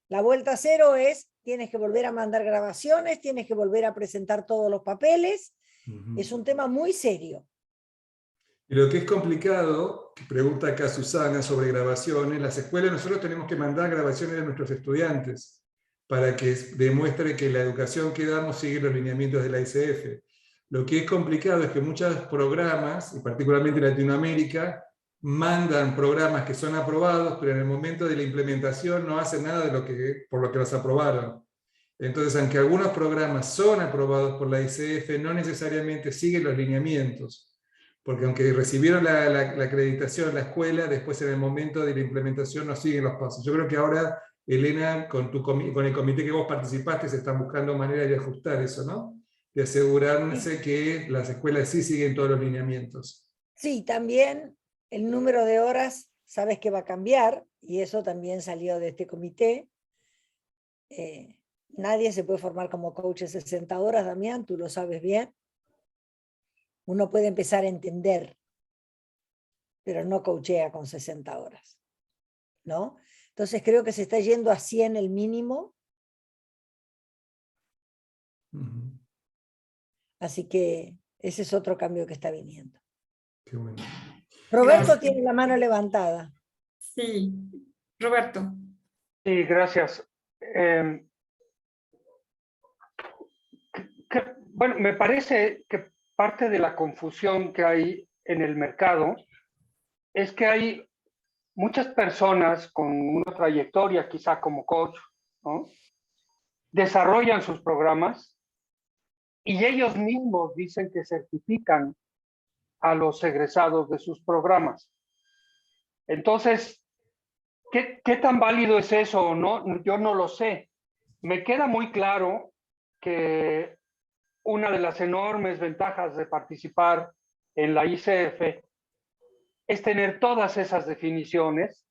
[SPEAKER 3] La vuelta a cero es, tienes que volver a mandar grabaciones, tienes que volver a presentar todos los papeles. Es un tema muy serio.
[SPEAKER 4] Y lo que es complicado, que pregunta acá Susana sobre grabaciones, las escuelas nosotros tenemos que mandar grabaciones de nuestros estudiantes para que demuestre que la educación que damos sigue los lineamientos de la ICF. Lo que es complicado es que muchos programas, y particularmente en Latinoamérica, mandan programas que son aprobados, pero en el momento de la implementación no hacen nada por lo que los aprobaron. Entonces, aunque algunos programas son aprobados por la ICF, no necesariamente siguen los lineamientos. Porque aunque recibieron la acreditación, la escuela, después en el momento de la implementación no siguen los pasos. Yo creo que ahora, Elena, con el comité que vos participaste, se están buscando maneras de ajustar eso, ¿no? De asegurarse que las escuelas sí siguen todos los lineamientos.
[SPEAKER 3] Sí, también el número de horas, sabes que va a cambiar, y eso también salió de este comité. Nadie se puede formar como coach en 60 horas, Damián, tú lo sabes bien. Uno puede empezar a entender, pero no coachea con 60 horas, ¿no? Entonces creo que se está yendo a 100 el mínimo. Así que ese es otro cambio que está viniendo.
[SPEAKER 4] Qué bueno.
[SPEAKER 3] Roberto
[SPEAKER 1] Gracias.
[SPEAKER 3] tiene la mano levantada.
[SPEAKER 1] Sí, Roberto.
[SPEAKER 7] Sí, gracias. Bueno, me parece que parte de la confusión que hay en el mercado es que hay muchas personas con una trayectoria quizá como coach, ¿no? Desarrollan sus programas y ellos mismos dicen que certifican a los egresados de sus programas. Entonces, ¿qué tan válido es eso o no? Yo no lo sé. Me queda muy claro que una de las enormes ventajas de participar en la ICF es tener todas esas definiciones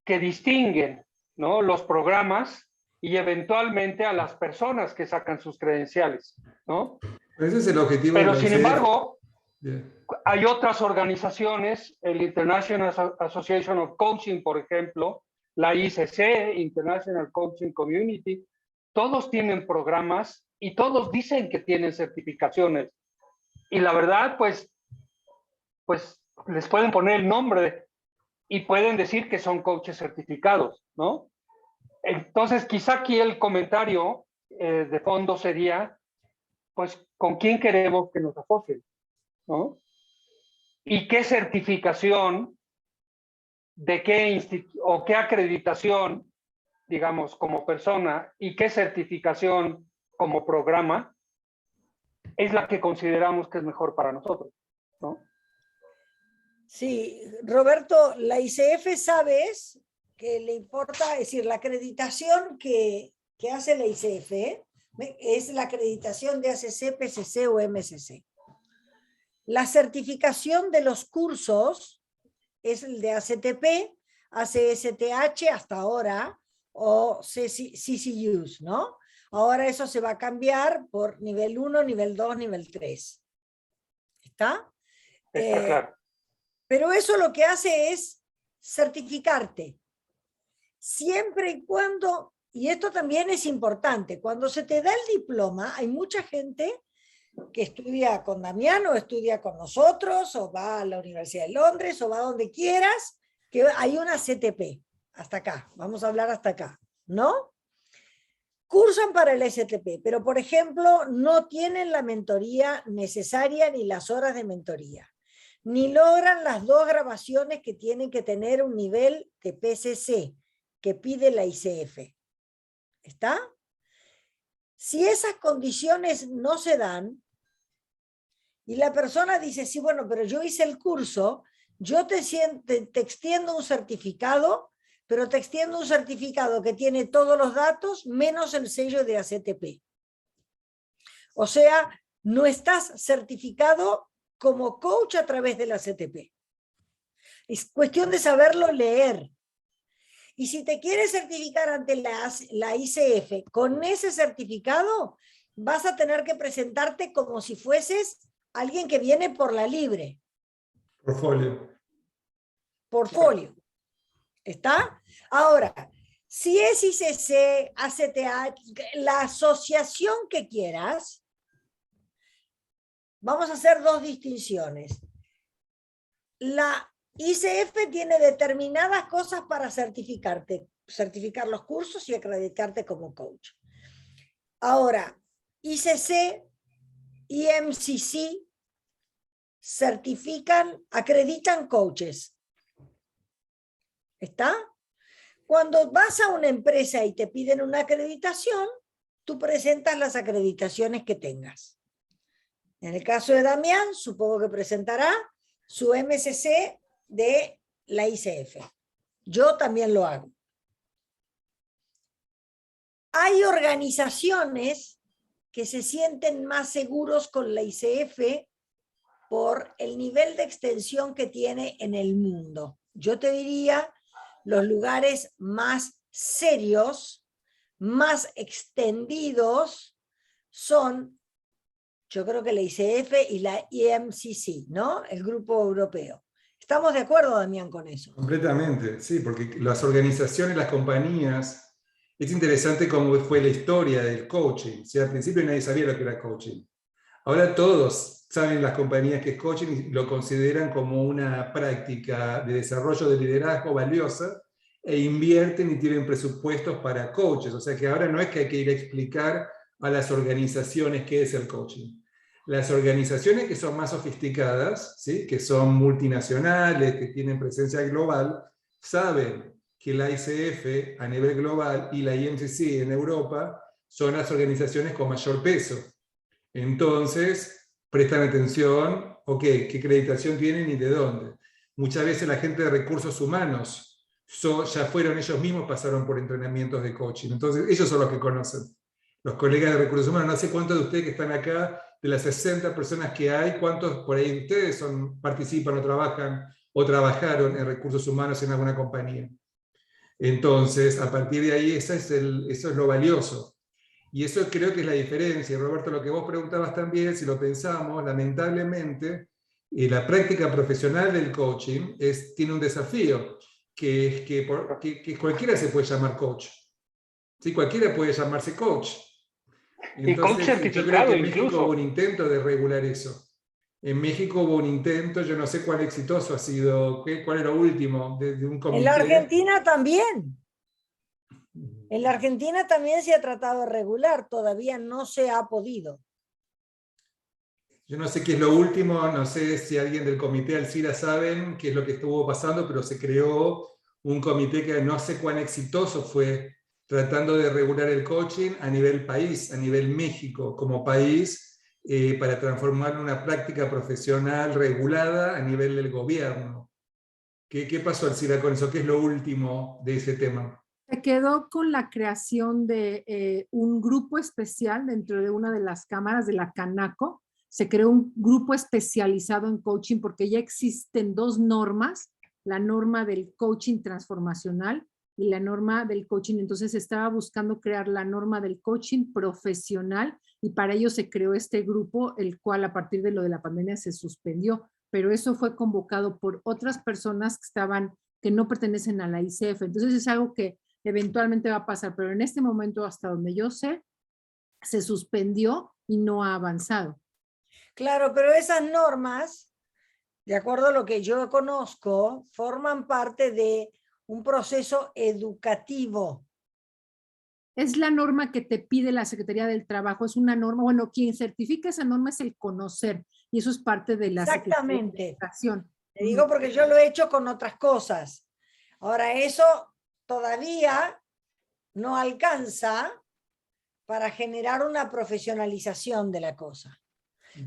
[SPEAKER 7] que distinguen, ¿no?, los programas y eventualmente a las personas que sacan sus credenciales, ¿no?
[SPEAKER 4] Ese es el objetivo.
[SPEAKER 7] Pero
[SPEAKER 4] de la
[SPEAKER 7] sin
[SPEAKER 4] ICF.
[SPEAKER 7] embargo,
[SPEAKER 4] Yeah.
[SPEAKER 7] hay otras organizaciones, el International Association of Coaching, por ejemplo, la ICC, International Coaching Community, todos tienen programas y todos dicen que tienen certificaciones. Y la verdad, pues les pueden poner el nombre y pueden decir que son coaches certificados, ¿no? Entonces, quizá aquí el comentario de fondo sería, pues, ¿con quién queremos que nos asocien?, ¿no? ¿Y qué certificación de o qué acreditación, digamos, como persona, y qué certificación como programa es la que consideramos que es mejor para nosotros, ¿no?
[SPEAKER 3] Sí, Roberto, la ICF, ¿sabes que le importa? Es decir, la acreditación que hace la ICF es la acreditación de ACC, PCC o MCC. La certificación de los cursos es el de ACTP, ACSTH hasta ahora, o CCUs, ¿no? Ahora eso se va a cambiar por nivel 1, nivel 2, nivel 3. ¿Está?
[SPEAKER 7] Está claro.
[SPEAKER 3] Pero eso lo que hace es certificarte. Siempre y cuando, y esto también es importante, cuando se te da el diploma, hay mucha gente que estudia con Damián o estudia con nosotros, o va a la Universidad de Londres, o va donde quieras, que hay una CTP. Hasta acá, vamos a hablar hasta acá, ¿no? Cursan para el STP, pero por ejemplo, no tienen la mentoría necesaria ni las horas de mentoría, ni logran las 2 grabaciones que tienen que tener un nivel de PCC que pide la ICF. ¿Está? Si esas condiciones no se dan, y la persona dice, sí, bueno, pero yo hice el curso, yo te extiendo un certificado, pero te extiendo un certificado que tiene todos los datos menos el sello de ACTP. O sea, no estás certificado como coach a través de la ACTP. Es cuestión de saberlo leer. Y si te quieres certificar ante la ICF con ese certificado, vas a tener que presentarte como si fueses alguien que viene por la libre. Portfolio. ¿Está? Ahora, si es ICC, ACTH, la asociación que quieras, vamos a hacer 2 distinciones. La ICF tiene determinadas cosas para certificarte, certificar los cursos y acreditarte como coach. Ahora, ICC y MCC certifican, acreditan coaches. ¿Está? Cuando vas a una empresa y te piden una acreditación, tú presentas las acreditaciones que tengas. En el caso de Damián, supongo que presentará su MCC de la ICF. Yo también lo hago. Hay organizaciones que se sienten más seguros con la ICF por el nivel de extensión que tiene en el mundo. Yo te diría, los lugares más serios, más extendidos, son, yo creo que la ICF y la EMCC, ¿no? El Grupo Europeo. ¿Estamos de acuerdo, Damián, con eso?
[SPEAKER 4] Completamente, sí, porque las organizaciones, las compañías, es interesante cómo fue la historia del coaching. O sea, al principio nadie sabía lo que era coaching. Ahora todos saben las compañías que es coaching y lo consideran como una práctica de desarrollo de liderazgo valiosa e invierten y tienen presupuestos para coaches. O sea que ahora no es que hay que ir a explicar a las organizaciones qué es el coaching. Las organizaciones que son más sofisticadas, ¿sí?, que son multinacionales, que tienen presencia global, saben que la ICF a nivel global y la IMCC en Europa son las organizaciones con mayor peso. Entonces, prestan atención, ok, qué acreditación tienen y de dónde. Muchas veces la gente de recursos humanos ya fueron ellos mismos, pasaron por entrenamientos de coaching. Entonces, ellos son los que conocen. Los colegas de recursos humanos, no sé cuántos de ustedes que están acá, de las 60 personas que hay, cuántos por ahí de ustedes participan o trabajan o trabajaron en recursos humanos en alguna compañía. Entonces, a partir de ahí, eso es lo valioso. Y eso creo que es la diferencia. Roberto, lo que vos preguntabas también, si lo pensamos, lamentablemente, la práctica profesional del coaching tiene un desafío, que es que cualquiera se puede llamar coach. ¿Sí? Cualquiera puede llamarse coach. Entonces,
[SPEAKER 7] y coach certificado,
[SPEAKER 4] yo creo que en México
[SPEAKER 7] incluso
[SPEAKER 4] hubo un intento de regular eso. En México hubo un intento, yo no sé cuán exitoso ha sido, cuál era lo último, de un comité.
[SPEAKER 3] En la Argentina también. En la Argentina también se ha tratado de regular, todavía no se ha podido.
[SPEAKER 4] Yo no sé qué es lo último, no sé si alguien del comité Alcira saben qué es lo que estuvo pasando, pero se creó un comité que no sé cuán exitoso fue tratando de regular el coaching a nivel país, a nivel México como país, para transformarlo en una práctica profesional regulada a nivel del gobierno. ¿Qué pasó, Alcira, con eso? ¿Qué es lo último de ese tema?
[SPEAKER 8] Se quedó con la creación de un grupo especial dentro de una de las cámaras de la Canaco. Se creó un grupo especializado en coaching porque ya existen dos normas, la norma del coaching transformacional y la norma del coaching. Entonces estaba buscando crear la norma del coaching profesional y para ello se creó este grupo, el cual a partir de lo de la pandemia se suspendió, pero eso fue convocado por otras personas que no pertenecen a la ICF. Entonces es algo que eventualmente va a pasar, pero en este momento, hasta donde yo sé, se suspendió y no ha avanzado.
[SPEAKER 3] Claro, pero esas normas, de acuerdo a lo que yo conozco, forman parte de un proceso educativo.
[SPEAKER 8] Es la norma que te pide la Secretaría del Trabajo, es una norma, bueno, quien certifica esa norma es el conocer, y eso es parte de la
[SPEAKER 3] Exactamente.
[SPEAKER 8] Secretaría de Educación.
[SPEAKER 3] Te digo porque yo lo he hecho con otras cosas. Ahora, eso todavía no alcanza para generar una profesionalización de la cosa.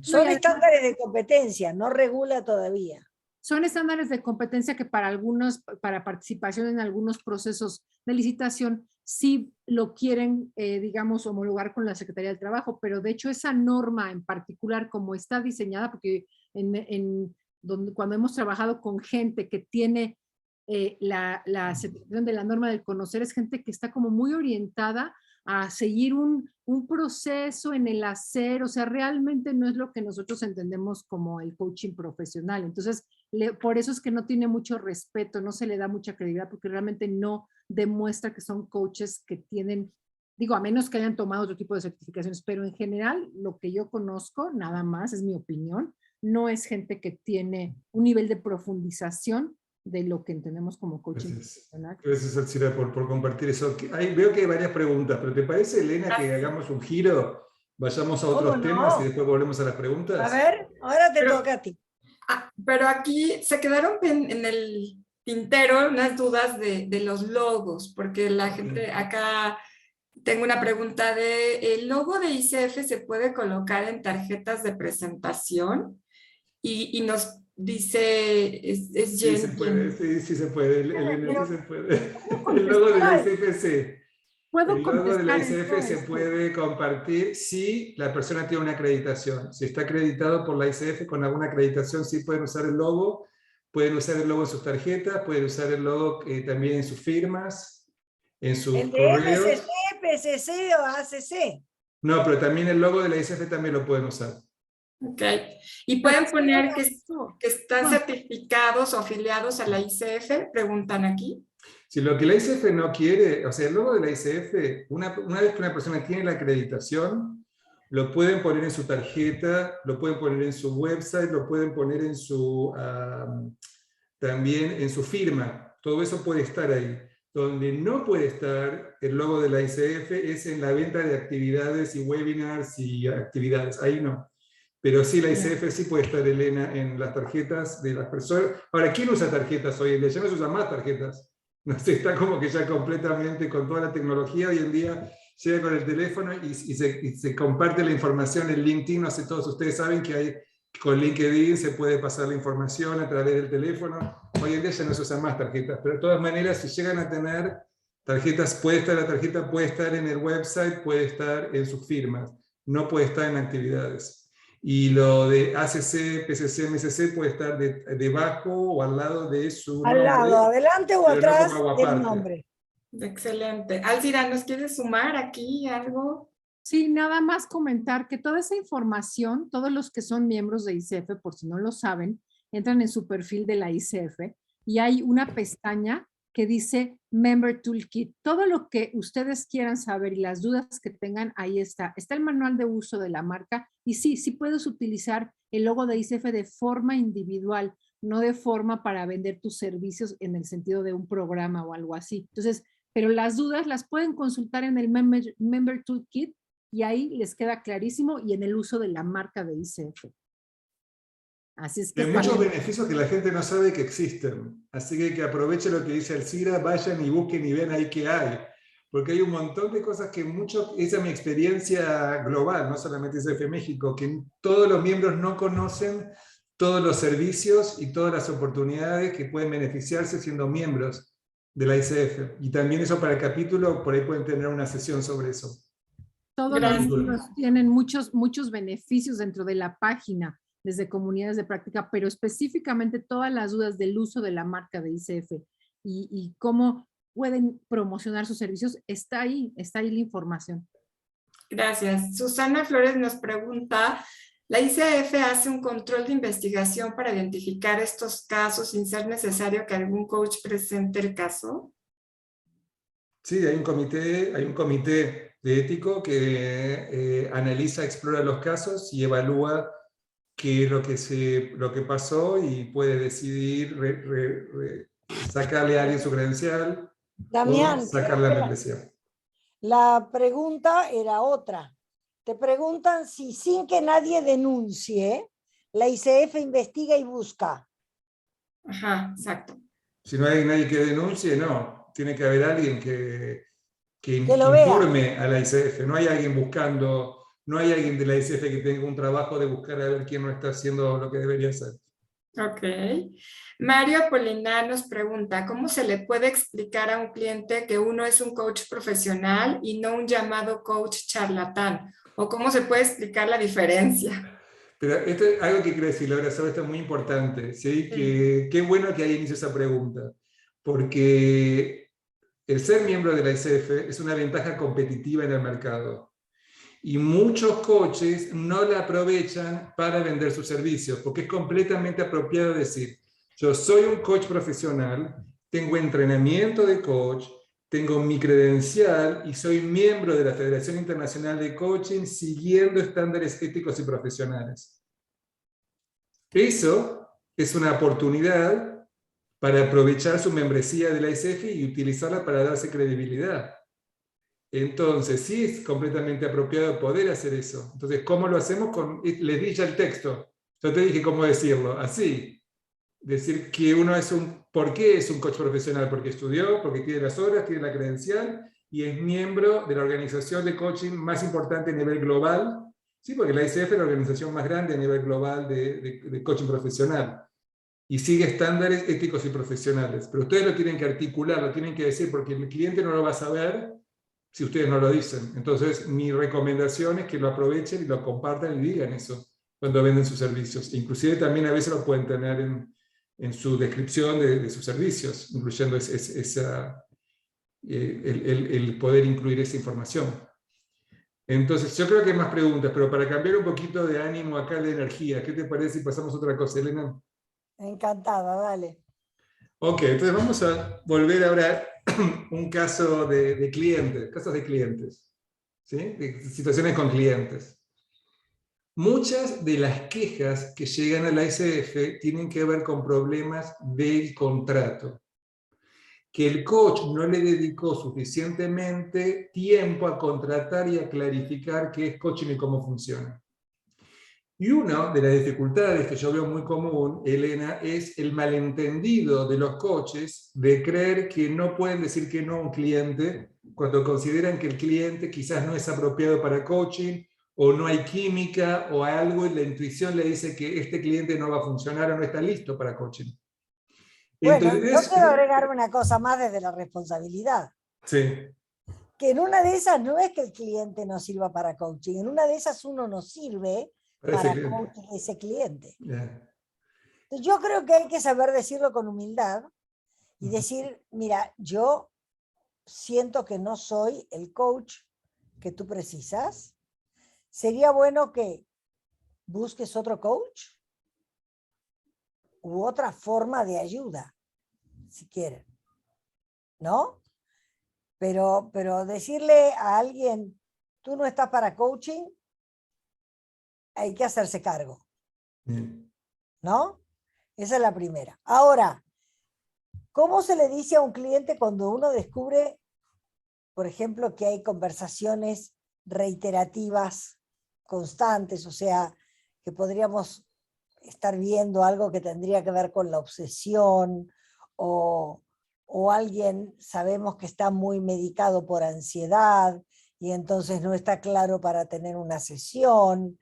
[SPEAKER 3] Son estándares de competencia, no regula todavía.
[SPEAKER 8] Son estándares de competencia que para participación en algunos procesos de licitación sí lo quieren, digamos, homologar con la Secretaría del Trabajo, pero de hecho esa norma en particular, como está diseñada, porque cuando hemos trabajado con gente que tiene la aceptación de la norma del conocer, es gente que está como muy orientada a seguir un proceso en el hacer, o sea, realmente no es lo que nosotros entendemos como el coaching profesional. Entonces, por eso es que no tiene mucho respeto, no se le da mucha credibilidad, porque realmente no demuestra que son coaches que tienen, digo, a menos que hayan tomado otro tipo de certificaciones, pero en general, lo que yo conozco, nada más, es mi opinión, no es gente que tiene un nivel de profundización de lo que entendemos como coaching profesional.
[SPEAKER 4] Gracias, Alcira, por compartir eso. Veo que hay varias preguntas, pero ¿te parece, Elena, que hagamos un giro? Vayamos a otros temas y después volvemos a las preguntas.
[SPEAKER 3] A ver, ahora te toca a ti.
[SPEAKER 1] Pero aquí se quedaron en el tintero unas dudas de los logos, porque la gente acá, tengo una pregunta ¿el logo de ICF se puede colocar en tarjetas de presentación? Y nos dice, es
[SPEAKER 4] Sí, se puede, sí se puede, Elena, sí se puede. El logo de la ICF sí. El logo de la ICF se puede compartir si la persona tiene una acreditación. Si está acreditado por la ICF con alguna acreditación, sí pueden usar el logo. Pueden usar el logo en sus tarjetas, pueden usar el logo también en sus firmas, en sus correos.
[SPEAKER 3] ¿El de FCC, PCC o ACC?
[SPEAKER 4] No, pero también el logo de la ICF también lo pueden usar.
[SPEAKER 1] Ok. Y pueden poner que están certificados o afiliados a la ICF, preguntan aquí.
[SPEAKER 4] Si lo que la ICF no quiere, o sea, el logo de la ICF, una vez que una persona tiene la acreditación, lo pueden poner en su tarjeta, lo pueden poner en su website, lo pueden poner en también en su firma. Todo eso puede estar ahí. Donde no puede estar el logo de la ICF es en la venta de actividades y webinars y actividades. Ahí no. Pero sí, la ICF sí puede estar, Elena, en las tarjetas de las personas. Ahora, ¿quién usa tarjetas hoy en día? Ya no se usan más tarjetas. No sé, está como que ya completamente con toda la tecnología. Hoy en día llega con el teléfono y se comparte la información en LinkedIn. No sé, todos ustedes saben que con LinkedIn se puede pasar la información a través del teléfono. Hoy en día ya no se usan más tarjetas. Pero de todas maneras, si llegan a tener tarjetas, la tarjeta puede estar en el website, puede estar en sus firmas. No puede estar en actividades. Y lo de ACC, PCC, MCC puede estar debajo o al lado de su nombre.
[SPEAKER 3] Al lado, adelante o atrás
[SPEAKER 4] del
[SPEAKER 3] nombre.
[SPEAKER 1] Excelente. Alcira, ¿nos quieres sumar aquí algo?
[SPEAKER 8] Sí, nada más comentar que toda esa información, todos los que son miembros de ICF, por si no lo saben, entran en su perfil de la ICF y hay una pestaña que dice Member Toolkit. Todo lo que ustedes quieran saber y las dudas que tengan, ahí está. Está el manual de uso de la marca y sí puedes utilizar el logo de ICF de forma individual, no de forma para vender tus servicios en el sentido de un programa o algo así. Entonces, pero las dudas las pueden consultar en el Member Toolkit y ahí les queda clarísimo y en el uso de la marca de ICF. Así es que
[SPEAKER 4] hay muchos beneficios que la gente no sabe que existen. Así que aproveche lo que dice Alcira, vayan y busquen y vean ahí qué hay. porque hay un montón de cosas que esa es mi experiencia global, no solamente ICF México, que todos los miembros no conocen todos los servicios y todas las oportunidades que pueden beneficiarse siendo miembros de la ICF. Y también eso para el capítulo, por ahí pueden tener una sesión sobre eso.
[SPEAKER 8] Todos los miembros tienen muchos beneficios dentro de la página, desde comunidades de práctica, pero específicamente todas las dudas del uso de la marca de ICF y cómo pueden promocionar sus servicios, está ahí la información.
[SPEAKER 1] Gracias. Susana Flores nos pregunta, ¿la ICF hace un control de investigación para identificar estos casos sin ser necesario que algún coach presente el caso?
[SPEAKER 4] Sí, hay un comité de ético que analiza, explora los casos y evalúa qué es lo que pasó y puede decidir sacarle a alguien su credencial
[SPEAKER 3] Damián,
[SPEAKER 4] o sacar la membresía.
[SPEAKER 3] La pregunta era otra. Te preguntan si sin que nadie denuncie, la ICF investiga y busca.
[SPEAKER 1] Ajá, exacto.
[SPEAKER 4] Si no hay nadie que denuncie, no. Tiene que haber alguien que
[SPEAKER 3] lo
[SPEAKER 4] informe a la ICF. No hay alguien buscando, no hay alguien de la ICF que tenga un trabajo de buscar a ver quién no está haciendo lo que debería hacer.
[SPEAKER 1] Ok. Mario Apolinar nos pregunta, ¿cómo se le puede explicar a un cliente que uno es un coach profesional y no un llamado coach charlatán? ¿O cómo se puede explicar la diferencia?
[SPEAKER 4] Pero esto es algo que quiero decir, Laura, sobre esto es muy importante. ¿Sí? Qué bueno que alguien hizo esa pregunta, porque el ser miembro de la ICF es una ventaja competitiva en el mercado. Y muchos coaches no la aprovechan para vender sus servicios, porque es completamente apropiado decir, yo soy un coach profesional, tengo entrenamiento de coach, tengo mi credencial y soy miembro de la Federación Internacional de Coaching siguiendo estándares éticos y profesionales. Eso es una oportunidad para aprovechar su membresía de la ICF y utilizarla para darse credibilidad. Entonces, sí es completamente apropiado poder hacer eso. Entonces, ¿cómo lo hacemos? Les di ya el texto. Yo te dije cómo decirlo, así. Decir que uno ¿por qué es un coach profesional? Porque estudió, porque tiene las horas, tiene la credencial y es miembro de la organización de coaching más importante a nivel global. Sí, porque la ICF es la organización más grande a nivel global de coaching profesional. Y sigue estándares éticos y profesionales. Pero ustedes lo tienen que articular, lo tienen que decir, porque el cliente no lo va a saber si ustedes no lo dicen. Entonces, mi recomendación es que lo aprovechen y lo compartan y digan eso cuando venden sus servicios. Inclusive también a veces lo pueden tener en su descripción de sus servicios, incluyendo el poder incluir esa información. Entonces, yo creo que hay más preguntas, pero para cambiar un poquito de ánimo acá, de energía, ¿qué te parece si pasamos a otra cosa, Elena?
[SPEAKER 3] Encantada, dale.
[SPEAKER 4] Ok, entonces vamos a volver ahora un caso de clientes, casos de clientes, ¿sí? De situaciones con clientes. Muchas de las quejas que llegan a la ICF tienen que ver con problemas del contrato, que el coach no le dedicó suficientemente tiempo a contratar y a clarificar qué es coaching y cómo funciona. Y una de las dificultades que yo veo muy común, Elena, es el malentendido de los coaches de creer que no pueden decir que no a un cliente cuando consideran que el cliente quizás no es apropiado para coaching o no hay química o algo y la intuición le dice que este cliente no va a funcionar o no está listo para coaching.
[SPEAKER 3] Bueno,
[SPEAKER 4] Entonces,
[SPEAKER 3] yo quiero agregar una cosa más desde la responsabilidad.
[SPEAKER 4] Sí.
[SPEAKER 3] Que en una de esas no es que el cliente no sirva para coaching, en una de esas uno no sirve para coaching a ese cliente.
[SPEAKER 4] Yeah.
[SPEAKER 3] Entonces yo creo que hay que saber decirlo con humildad y decir, mira, yo siento que no soy el coach que tú precisas. Sería bueno que busques otro coach u otra forma de ayuda, si quieren, ¿no? Pero decirle a alguien, tú no estás para coaching, hay que hacerse cargo, ¿no? Esa es la primera. Ahora, ¿cómo se le dice a un cliente cuando uno descubre, por ejemplo, que hay conversaciones reiterativas, constantes, o sea, que podríamos estar viendo algo que tendría que ver con la obsesión o o alguien sabemos que está muy medicado por ansiedad y entonces no está claro para tener una sesión.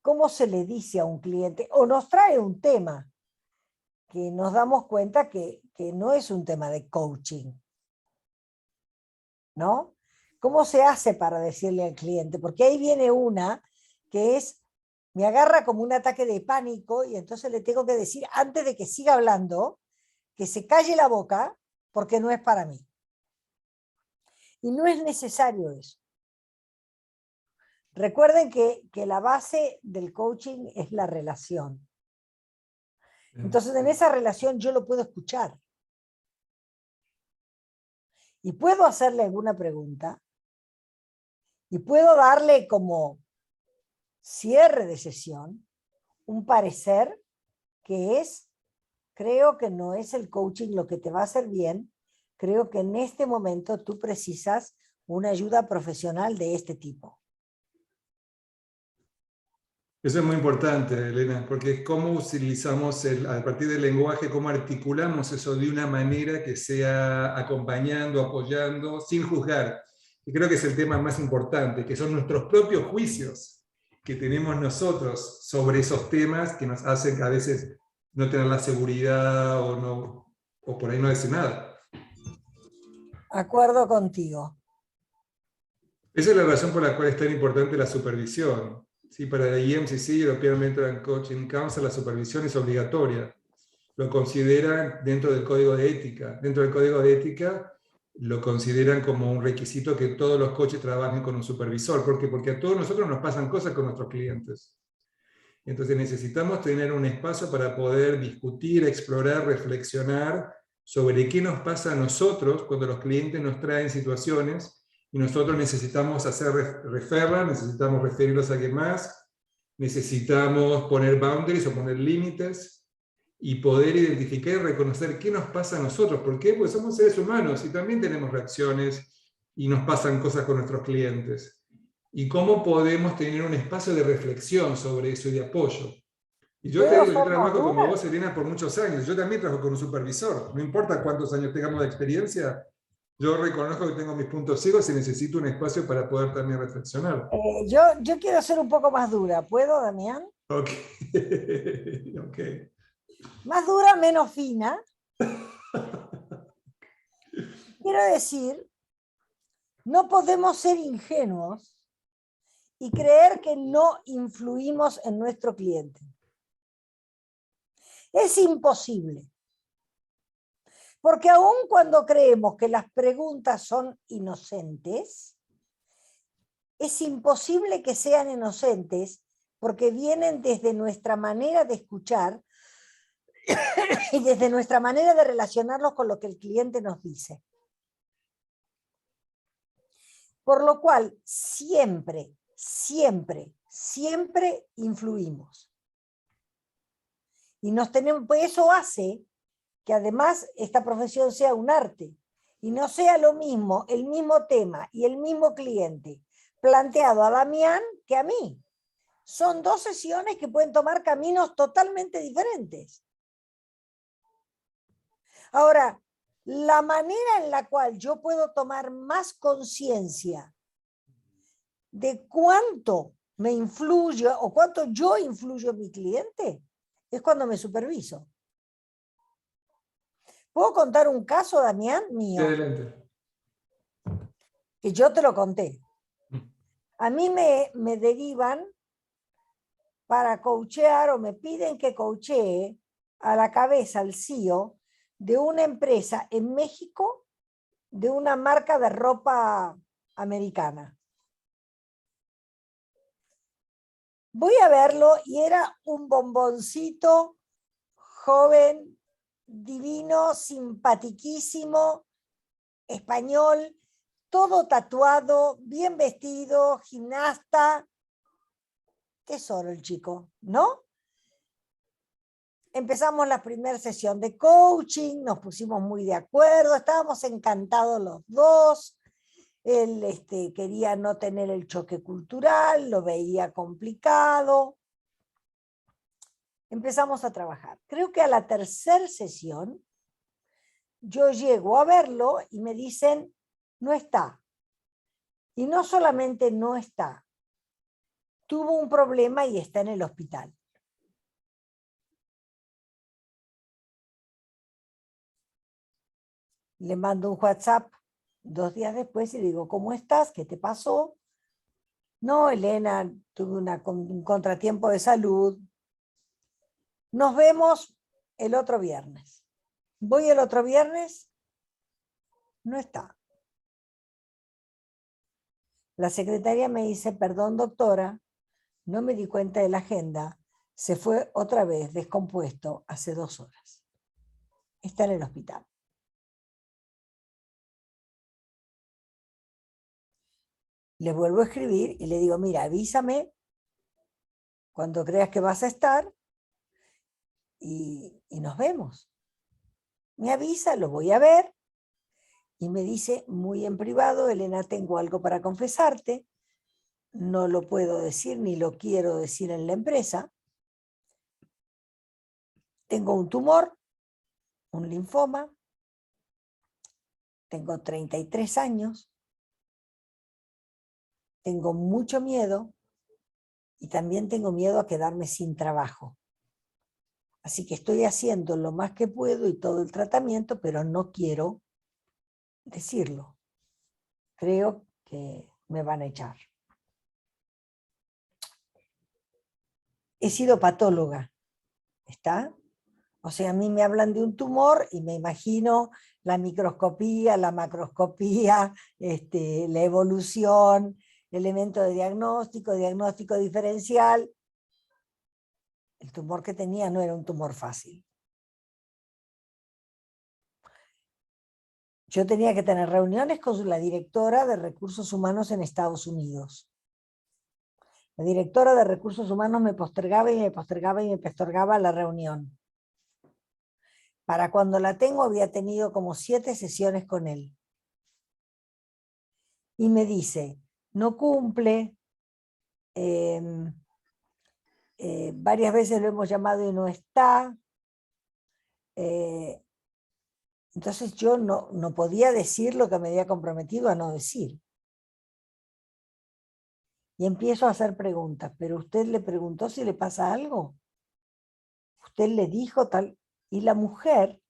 [SPEAKER 3] ¿Cómo se le dice a un cliente? O nos trae un tema que nos damos cuenta que no es un tema de coaching, ¿no? ¿Cómo se hace para decirle al cliente? Porque ahí viene una que es, me agarra como un ataque de pánico y entonces le tengo que decir, antes de que siga hablando, que se calle la boca porque no es para mí. Y no es necesario eso. Recuerden que la base del coaching es la relación. Entonces en esa relación yo lo puedo escuchar. Y puedo hacerle alguna pregunta. Y puedo darle como cierre de sesión un parecer que es, creo que no es el coaching lo que te va a hacer bien, creo que en este momento tú precisas una ayuda profesional de este tipo.
[SPEAKER 4] Eso es muy importante, Elena, porque es cómo utilizamos, a partir del lenguaje, cómo articulamos eso de una manera que sea acompañando, apoyando, sin juzgar. Y creo que es el tema más importante, que son nuestros propios juicios que tenemos nosotros sobre esos temas que nos hacen a veces no tener la seguridad o por ahí no decir nada.
[SPEAKER 3] Acuerdo contigo.
[SPEAKER 4] Esa es la razón por la cual es tan importante la supervisión. Sí, para la EMCC, European Mental and Coaching Council, la supervisión es obligatoria. Lo consideran dentro del código de ética. Dentro del código de ética lo consideran como un requisito que todos los coaches trabajen con un supervisor. ¿Por qué? Porque a todos nosotros nos pasan cosas con nuestros clientes. Entonces necesitamos tener un espacio para poder discutir, explorar, reflexionar sobre qué nos pasa a nosotros cuando los clientes nos traen situaciones y nosotros necesitamos hacer referral, necesitamos referirlos a alguien más, necesitamos poner boundaries o poner límites y poder identificar y reconocer qué nos pasa a nosotros. ¿Por qué? Porque somos seres humanos y también tenemos reacciones y nos pasan cosas con nuestros clientes. Y cómo podemos tener un espacio de reflexión sobre eso y de apoyo. Y yo te digo, yo trabajo como vos, Elena, por muchos años. Yo también trabajo con un supervisor. No importa cuántos años tengamos de experiencia, yo reconozco que tengo mis puntos ciegos y necesito un espacio para poder también reflexionar.
[SPEAKER 3] Yo quiero ser un poco más dura. ¿Puedo, Damián?
[SPEAKER 4] Ok. Ok.
[SPEAKER 3] Más dura, menos fina. Quiero decir, no podemos ser ingenuos y creer que no influimos en nuestro cliente. Es imposible. Porque aun cuando creemos que las preguntas son inocentes, es imposible que sean inocentes porque vienen desde nuestra manera de escuchar y desde nuestra manera de relacionarnos con lo que el cliente nos dice. Por lo cual, siempre, siempre, siempre influimos. Y pues eso hace que además esta profesión sea un arte y no sea lo mismo, el mismo tema y el mismo cliente planteado a Damián que a mí. Son dos sesiones que pueden tomar caminos totalmente diferentes. Ahora, la manera en la cual yo puedo tomar más conciencia de cuánto me influye o cuánto yo influyo en mi cliente es cuando me superviso. ¿Puedo contar un caso, Damián, mío?
[SPEAKER 4] Adelante.
[SPEAKER 3] Que yo te lo conté. A mí me derivan para coachear o me piden que coachee a la cabeza, al CEO, de una empresa en México, de una marca de ropa americana. Voy a verlo y era un bomboncito joven, divino, simpatiquísimo, español, todo tatuado, bien vestido, gimnasta. Tesoro el chico, ¿no? Empezamos la primera sesión de coaching, nos pusimos muy de acuerdo, estábamos encantados los dos. Él quería no tener el choque cultural, lo veía complicado. Empezamos a trabajar. Creo que a la tercera sesión yo llego a verlo y me dicen, no está. Y no solamente no está, tuvo un problema y está en el hospital. Le mando un WhatsApp 2 días después y le digo, ¿cómo estás? ¿Qué te pasó? No, Elena, tuve un contratiempo de salud. Nos vemos el otro viernes. Voy el otro viernes, no está. La secretaria me dice, perdón doctora, no me di cuenta de la agenda, se fue otra vez descompuesto hace 2 horas. Está en el hospital. Le vuelvo a escribir y le digo, mira, avísame cuando creas que vas a estar y nos vemos. Me avisa, lo voy a ver y me dice muy en privado, Elena, tengo algo para confesarte, no lo puedo decir ni lo quiero decir en la empresa. Tengo un tumor, un linfoma, tengo 33 años, tengo mucho miedo y también tengo miedo a quedarme sin trabajo. Así que estoy haciendo lo más que puedo y todo el tratamiento, pero no quiero decirlo. Creo que me van a echar. He sido patóloga, ¿está? O sea, a mí me hablan de un tumor y me imagino la microscopía, la macroscopía, la evolución, elemento de diagnóstico diferencial. El tumor que tenía no era un tumor fácil. Yo tenía que tener reuniones con la directora de Recursos Humanos en Estados Unidos. La directora de Recursos Humanos me postergaba y me postergaba y me postergaba la reunión. Para cuando la tengo había tenido como 7 sesiones con él. Y me dice, no cumple, varias veces lo hemos llamado y no está. Entonces yo no podía decir lo que me había comprometido a no decir. Y empiezo a hacer preguntas, pero usted le preguntó si le pasa algo. Usted le dijo tal. Y la mujer,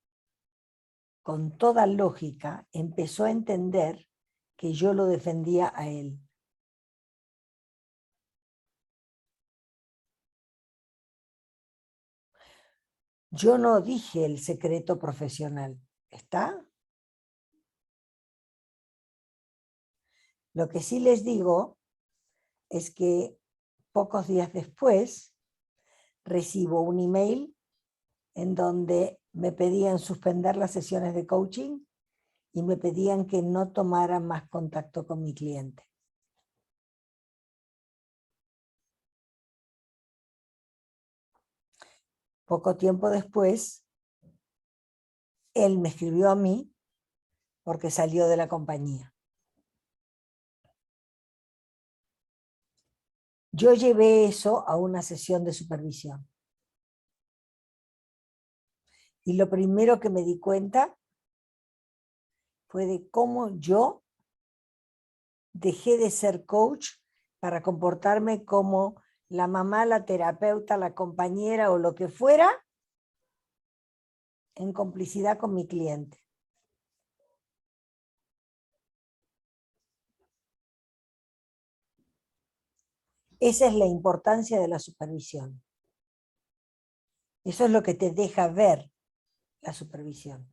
[SPEAKER 3] con toda lógica, empezó a entender que yo lo defendía a él. Yo no dije el secreto profesional, ¿está? Lo que sí les digo es que pocos días después recibo un email en donde me pedían suspender las sesiones de coaching y me pedían que no tomara más contacto con mi cliente. Poco tiempo después, él me escribió a mí porque salió de la compañía. Yo llevé eso a una sesión de supervisión. Y lo primero que me di cuenta fue de cómo yo dejé de ser coach para comportarme como la mamá, la terapeuta, la compañera o lo que fuera, en complicidad con mi cliente. Esa es la importancia de la supervisión. Eso es lo que te deja ver la supervisión.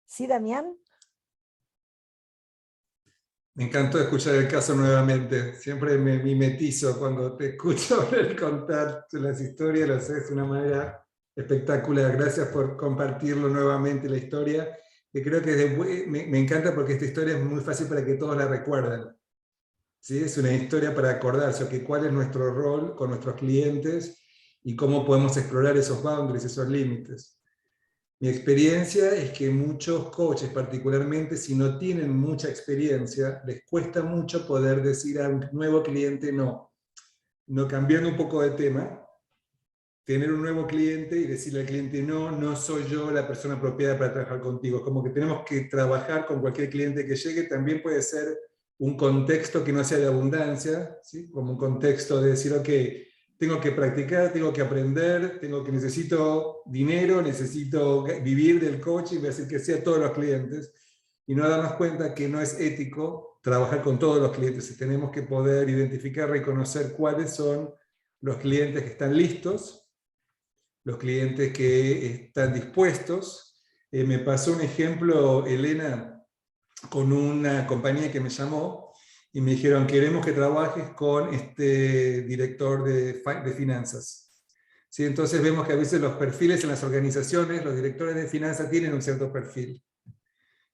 [SPEAKER 3] ¿Sí, Damián?
[SPEAKER 4] Me encantó escuchar el caso nuevamente. Siempre me mimetizo cuando te escucho contar las historias, lo haces de una manera espectacular. Gracias por compartirlo nuevamente, la historia, que creo que me encanta porque esta historia es muy fácil para que todos la recuerden. ¿Sí? Es una historia para acordarse que cuál es nuestro rol con nuestros clientes y cómo podemos explorar esos boundaries, esos límites. Mi experiencia es que muchos coaches, particularmente si no tienen mucha experiencia, les cuesta mucho poder decir a un nuevo cliente no. No, cambiando un poco de tema, tener un nuevo cliente y decirle al cliente no, no soy yo la persona apropiada para trabajar contigo. Como que tenemos que trabajar con cualquier cliente que llegue, también puede ser un contexto que no sea de abundancia, ¿sí? Como un contexto de decir, ok, tengo que practicar, tengo que aprender, necesito dinero, necesito vivir del coaching, voy a decir que sí a todos los clientes, y no darnos cuenta que no es ético trabajar con todos los clientes. Tenemos que poder identificar, reconocer cuáles son los clientes que están listos, los clientes que están dispuestos. Me pasó un ejemplo, Elena, con una compañía que me llamó y me dijeron, queremos que trabajes con este director de finanzas. ¿Sí? Entonces vemos que a veces los perfiles en las organizaciones, los directores de finanzas tienen un cierto perfil,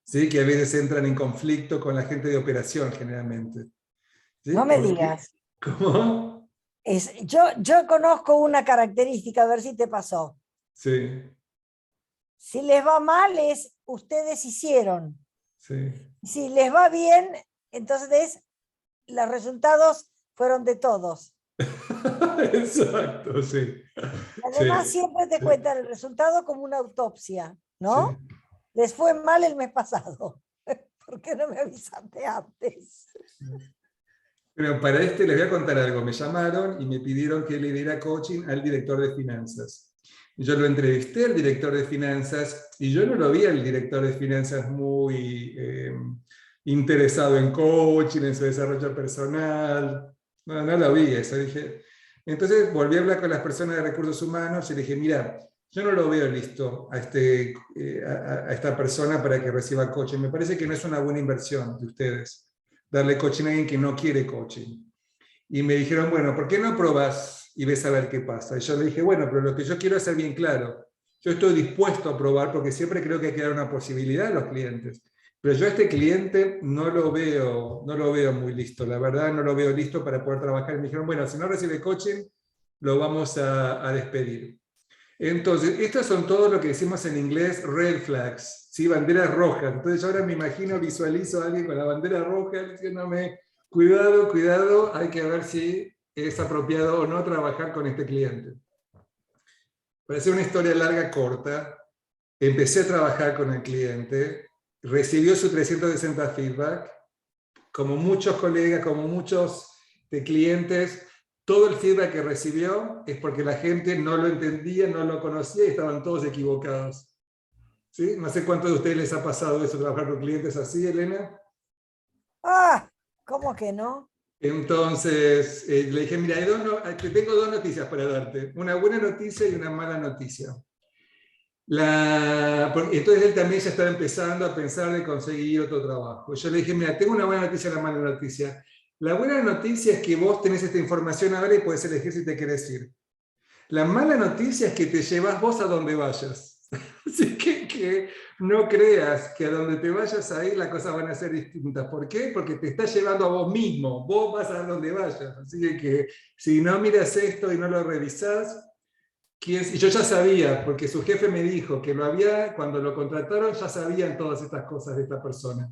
[SPEAKER 4] ¿sí? Que a veces entran en conflicto con la gente de operación generalmente. ¿Sí?
[SPEAKER 3] No me digas.
[SPEAKER 4] ¿Cómo?
[SPEAKER 3] Yo conozco una característica, a ver si te pasó.
[SPEAKER 4] Sí.
[SPEAKER 3] Si les va mal es ustedes hicieron.
[SPEAKER 4] Sí.
[SPEAKER 3] Si les va bien, entonces los resultados fueron de todos.
[SPEAKER 4] Exacto, sí.
[SPEAKER 3] Y además
[SPEAKER 4] Sí.
[SPEAKER 3] siempre te cuentan el resultado como una autopsia, ¿no?
[SPEAKER 4] Sí.
[SPEAKER 3] Les fue mal el mes pasado. ¿Por qué no me avisaste antes?
[SPEAKER 4] Pero para les voy a contar algo. Me llamaron y me pidieron que le diera coaching al director de finanzas. Yo lo entrevisté al director de finanzas y yo no lo vi al director de finanzas muy interesado en coaching, en su desarrollo personal. No lo vi eso. Entonces volví a hablar con las personas de recursos humanos y le dije, mira, yo no lo veo listo a esta persona para que reciba coaching. Me parece que no es una buena inversión de ustedes darle coaching a alguien que no quiere coaching. Y me dijeron, bueno, ¿por qué no probás y ves a ver qué pasa? Y yo le dije, bueno, pero lo que yo quiero hacer bien claro, yo estoy dispuesto a probar porque siempre creo que hay que dar una posibilidad a los clientes. Pero yo a este cliente no lo veo muy listo, la verdad no lo veo listo para poder trabajar. Y me dijeron, bueno, si no recibe coaching, lo vamos a despedir. Entonces, estos son todo lo que decimos en inglés red flags, ¿sí? Banderas rojas. Entonces yo ahora me imagino, visualizo a alguien con la bandera roja diciéndome, cuidado, cuidado, hay que ver si es apropiado o no trabajar con este cliente. Para hacer una historia larga, corta, empecé a trabajar con el cliente, recibió su 360 feedback, como muchos colegas, como muchos de clientes, todo el feedback que recibió es porque la gente no lo entendía, no lo conocía y estaban todos equivocados. ¿Sí? No sé cuántos de ustedes les ha pasado eso, trabajar con clientes así, Elena.
[SPEAKER 3] Ah, ¿cómo que no?
[SPEAKER 4] Entonces le dije, mira, tengo dos noticias para darte, una buena noticia y una mala noticia. Entonces él también ya estaba empezando a pensar de conseguir otro trabajo. Yo le dije, mira, tengo una buena noticia y una mala noticia. La buena noticia es que vos tenés esta información ahora y podés elegir si te querés ir. La mala noticia es que te llevas vos a donde vayas. Así que no creas que a donde te vayas a ir las cosas van a ser distintas. ¿Por qué? Porque te estás llevando a vos mismo. Vos vas a donde vayas. Así que si no miras esto y no lo revisás, y yo ya sabía, porque su jefe me dijo que cuando lo contrataron ya sabían todas estas cosas de esta persona.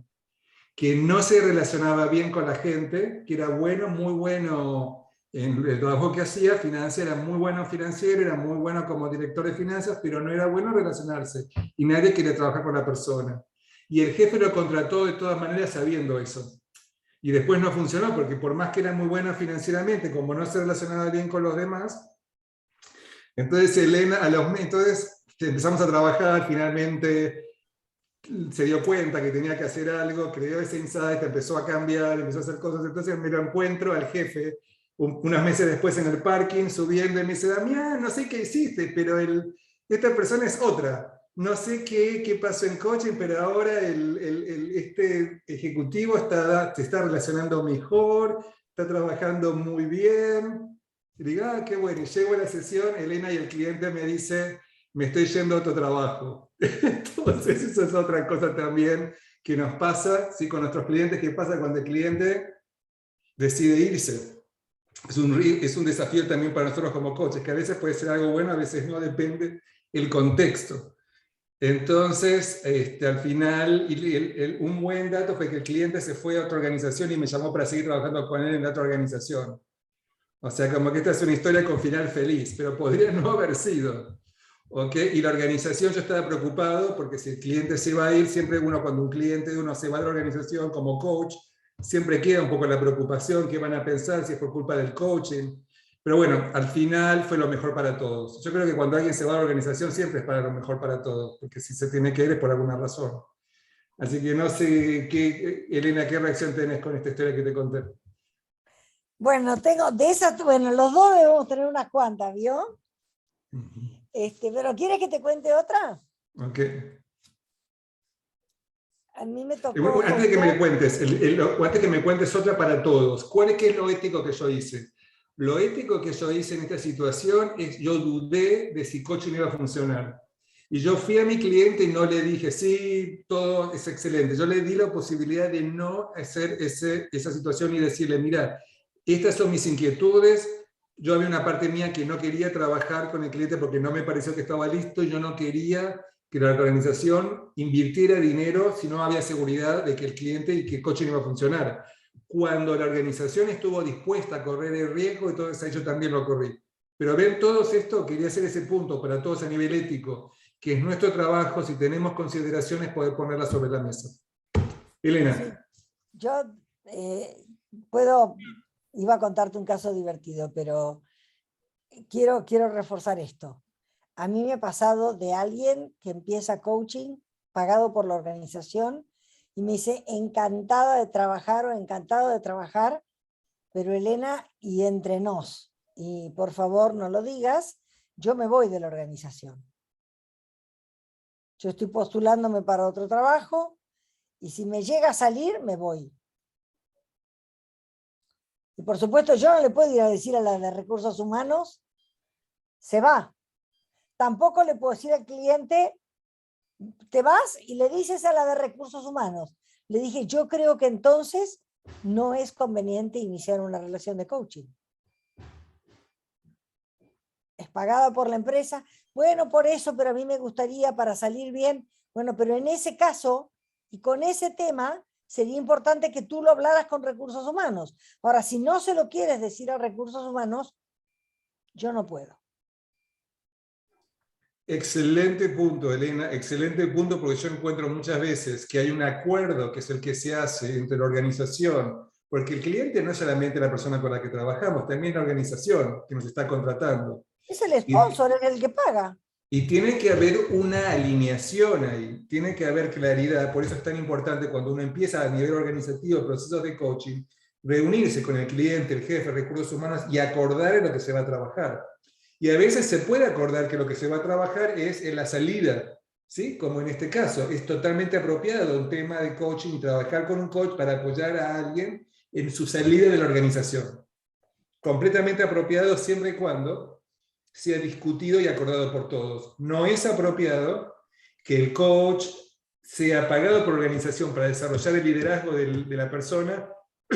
[SPEAKER 4] Que no se relacionaba bien con la gente, que era bueno, muy bueno en el trabajo que hacía, era muy bueno financiero, era muy bueno como director de finanzas, pero no era bueno relacionarse, y nadie quería trabajar con la persona. Y el jefe lo contrató de todas maneras sabiendo eso. Y después no funcionó, porque por más que era muy bueno financieramente, como no se relacionaba bien con los demás, entonces entonces empezamos a trabajar, finalmente se dio cuenta que tenía que hacer algo, creó ese insight, empezó a cambiar, empezó a hacer cosas. Entonces me lo encuentro al jefe unos meses después en el parking, subiendo, y me dice, Damián, no sé qué hiciste, pero esta persona es otra. No sé qué pasó en coaching, pero ahora este ejecutivo se está relacionando mejor, está trabajando muy bien. Y digo, qué bueno. Y llego a la sesión, Elena, y el cliente me dice, me estoy yendo a otro trabajo. Entonces, eso es otra cosa también que nos pasa, ¿sí? Con nuestros clientes. ¿Qué pasa cuando el cliente decide irse? Es un desafío también para nosotros como coaches, que a veces puede ser algo bueno, a veces no, depende el contexto. Entonces, al final, un buen dato fue que el cliente se fue a otra organización y me llamó para seguir trabajando con él en la otra organización. O sea, como que esta es una historia con final feliz, pero podría no haber sido. ¿Okay? Y la organización, yo estaba preocupado porque si el cliente se va a ir, siempre cuando un cliente de uno se va de la organización como coach, siempre queda un poco la preocupación, qué van a pensar, si es por culpa del coaching. Pero bueno, al final fue lo mejor para todos. Yo creo que cuando alguien se va a la organización siempre es para lo mejor para todos, porque si se tiene que ir es por alguna razón. Así que no sé, Elena, ¿qué reacción tenés con esta historia que te conté?
[SPEAKER 3] Bueno, los dos debemos tener unas cuantas, ¿vio? Pero ¿quieres que te cuente otra?
[SPEAKER 4] Ok.
[SPEAKER 3] A mí me tocó...
[SPEAKER 4] Bueno, antes de que me cuentes, antes que me cuentes otra para todos, ¿qué es lo ético que yo hice? Lo ético que yo hice en esta situación es, yo dudé de si coaching iba a funcionar. Y yo fui a mi cliente y no le dije, sí, todo es excelente. Yo le di la posibilidad de no hacer esa situación y decirle, mira, estas son mis inquietudes. Yo había una parte mía que no quería trabajar con el cliente porque no me pareció que estaba listo. Yo no quería que la organización invirtiera dinero si no había seguridad de que el cliente y que el coaching iba a funcionar. Cuando la organización estuvo dispuesta a correr el riesgo, entonces yo también lo corrí. Pero ven todos esto, quería hacer ese punto para todos a nivel ético, que es nuestro trabajo, si tenemos consideraciones, poder ponerlas sobre la mesa. Elena.
[SPEAKER 3] Sí, yo iba a contarte un caso divertido, pero quiero reforzar esto. A mí me ha pasado de alguien que empieza coaching pagado por la organización y me dice encantada de trabajar o encantado de trabajar, pero Elena, y entre nos, y por favor no lo digas, yo me voy de la organización. Yo estoy postulándome para otro trabajo y si me llega a salir, me voy. Y por supuesto yo no le puedo ir a decir a la de recursos humanos, se va. Tampoco le puedo decir al cliente, te vas y le dices a la de recursos humanos. Le dije, yo creo que entonces no es conveniente iniciar una relación de coaching. Es pagada por la empresa. Bueno, por eso, pero a mí me gustaría para salir bien. Bueno, pero en ese caso y con ese tema sería importante que tú lo hablaras con recursos humanos. Ahora, si no se lo quieres decir a recursos humanos, yo no puedo.
[SPEAKER 4] Excelente punto, Elena, excelente punto, porque yo encuentro muchas veces que hay un acuerdo que es el que se hace entre la organización, porque el cliente no es solamente la persona con la que trabajamos, también la organización que nos está contratando.
[SPEAKER 3] Es el sponsor, es el que paga.
[SPEAKER 4] Y tiene que haber una alineación ahí, tiene que haber claridad, por eso es tan importante cuando uno empieza a nivel organizativo procesos de coaching, reunirse con el cliente, el jefe, recursos humanos y acordar en lo que se va a trabajar. Y a veces se puede acordar que lo que se va a trabajar es en la salida, ¿sí? Como en este caso, es totalmente apropiado un tema de coaching, trabajar con un coach para apoyar a alguien en su salida de la organización. Completamente apropiado siempre y cuando sea discutido y acordado por todos. No es apropiado que el coach sea pagado por la organización para desarrollar el liderazgo de la persona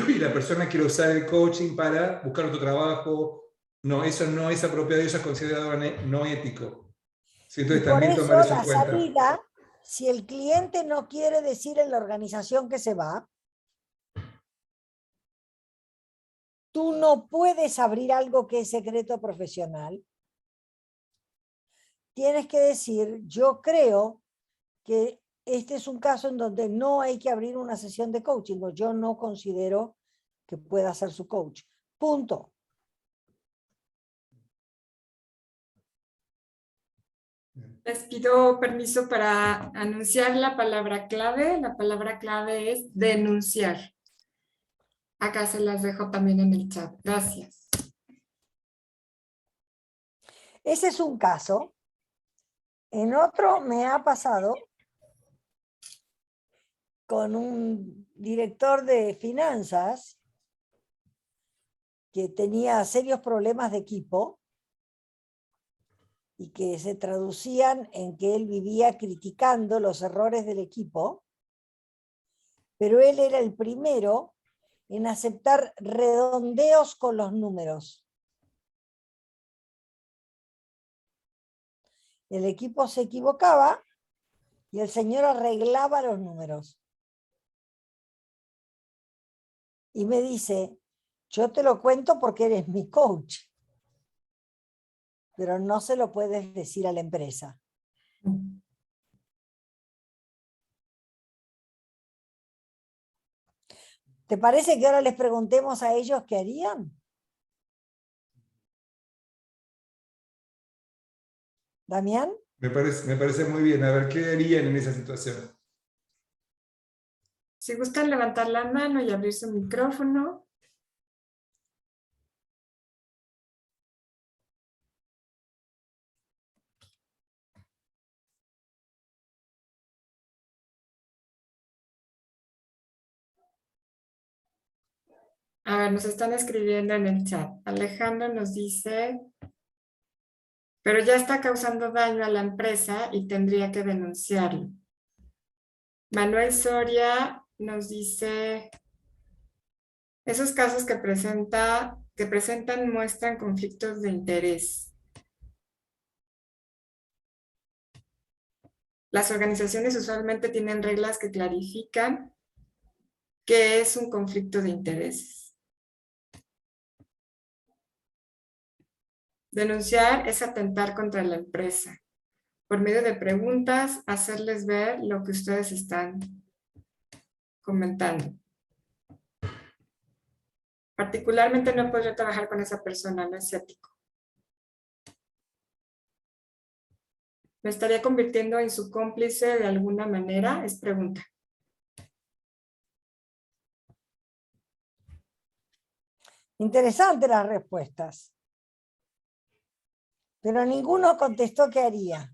[SPEAKER 4] y la persona quiere usar el coaching para buscar otro trabajo. No, eso no es apropiado, eso es considerado no ético. ¿Sí? Entonces
[SPEAKER 3] y por
[SPEAKER 4] también
[SPEAKER 3] eso
[SPEAKER 4] tomar eso en
[SPEAKER 3] la
[SPEAKER 4] cuenta.
[SPEAKER 3] salida, si el cliente no quiere decir en la organización que se va, tú no puedes abrir algo que es secreto profesional. Tienes que decir, yo creo que este es un caso en donde no hay que abrir una sesión de coaching, o yo no considero que pueda ser su coach. Punto.
[SPEAKER 1] Les pido permiso para anunciar la palabra clave. La palabra clave es denunciar. Acá se las dejo también en el chat. Gracias.
[SPEAKER 3] Ese es un caso. En otro me ha pasado con un director de finanzas que tenía serios problemas de equipo y que se traducían en que él vivía criticando los errores del equipo, pero él era el primero en aceptar redondeos con los números. El equipo se equivocaba Y el señor arreglaba los números. Y me dice, yo te lo cuento porque eres mi coach, pero no se lo puedes decir a la empresa. ¿Te parece que ahora les preguntemos a ellos qué harían? ¿Damián?
[SPEAKER 4] Me parece muy bien. A ver, ¿qué harían en esa situación?
[SPEAKER 1] Si gustan levantar la mano y abrir su micrófono. A ver, nos están escribiendo en el chat. Alejandro nos dice, pero ya está causando daño a la empresa y tendría que denunciarlo. Manuel Soria nos dice, esos casos que presentan muestran conflictos de interés. Las organizaciones usualmente tienen reglas que clarifican qué es un conflicto de intereses. Denunciar es atentar contra la empresa. Por medio de preguntas, hacerles ver lo que ustedes están comentando. Particularmente no podría trabajar con esa persona, no es ético. ¿Me estaría convirtiendo en su cómplice de alguna manera? Es pregunta.
[SPEAKER 3] Interesantes las respuestas. Pero ninguno contestó qué haría.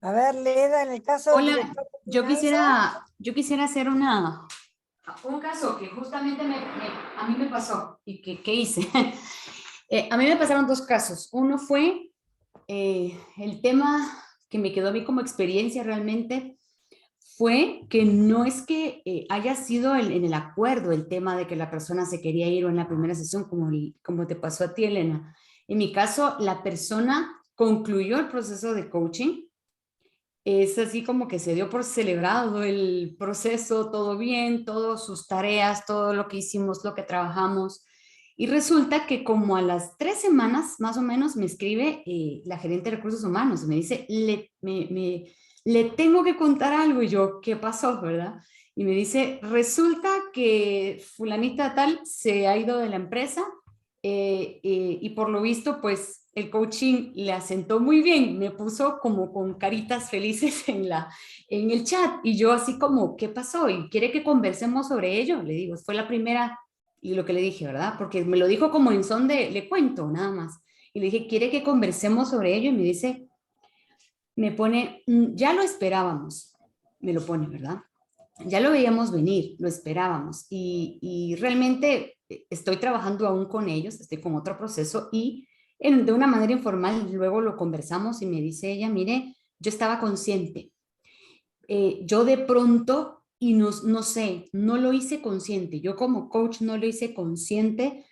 [SPEAKER 3] A ver, Leda, en el caso del
[SPEAKER 9] Hola,
[SPEAKER 3] director de
[SPEAKER 9] yo
[SPEAKER 3] finanzas,
[SPEAKER 9] quisiera hacer un caso que justamente a mí me pasó y que hice. A mí me pasaron dos casos. Uno fue el tema que me quedó a mí como experiencia realmente, fue que no es que haya sido en el acuerdo el tema de que la persona se quería ir o en la primera sesión, como te pasó a ti, Elena. En mi caso, la persona concluyó el proceso de coaching. Es así como que se dio por celebrado el proceso, todo bien, todas sus tareas, todo lo que hicimos, lo que trabajamos. Y resulta que como a las 3 semanas, más o menos, me escribe la gerente de recursos humanos. Me dice, le tengo que contar algo. Y yo, ¿qué pasó, verdad? Y me dice, resulta que fulanita tal se ha ido de la empresa y por lo visto, pues el coaching le asentó muy bien, me puso como con caritas felices en el chat y yo así como, ¿qué pasó? ¿Y quiere que conversemos sobre ello? Le digo, fue la primera, y lo que le dije, ¿verdad? Porque me lo dijo como en son de, le cuento nada más. Y le dije, ¿quiere que conversemos sobre ello? Y me dice, me pone, ya lo esperábamos, me lo pone, ¿verdad? Ya lo veíamos venir, lo esperábamos y realmente estoy trabajando aún con ellos, estoy con otro proceso y de una manera informal luego lo conversamos y me dice ella, mire, yo estaba consciente, yo de pronto y no sé, no lo hice consciente, yo como coach no lo hice consciente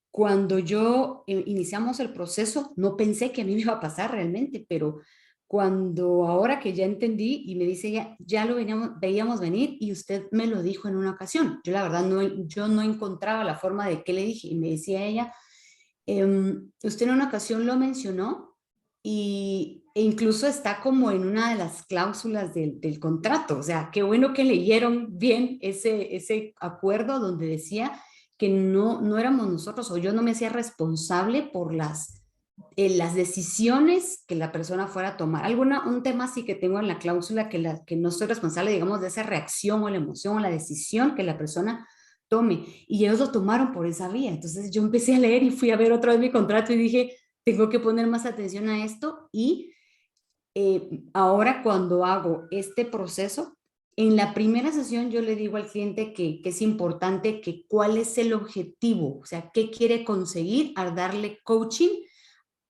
[SPEAKER 9] cuando yo iniciamos el proceso, no pensé que a mí me iba a pasar realmente, pero cuando ahora que ya entendí y me dice ella, ya lo veíamos venir y usted me lo dijo en una ocasión. Yo la verdad yo no encontraba la forma de qué le dije y me decía ella, usted en una ocasión lo mencionó e incluso está como en una de las cláusulas del contrato. O sea, qué bueno que leyeron bien ese acuerdo donde decía que no éramos nosotros o yo no me hacía responsable por las decisiones que la persona fuera a tomar. Un tema sí que tengo en la cláusula que no soy responsable, digamos, de esa reacción o la emoción o la decisión que la persona tome. Y ellos lo tomaron por esa vía. Entonces yo empecé a leer y fui a ver otra vez mi contrato y dije, tengo que poner más atención a esto. Y ahora cuando hago este proceso, en la primera sesión yo le digo al cliente que es importante que cuál es el objetivo, o sea, qué quiere conseguir al darle coaching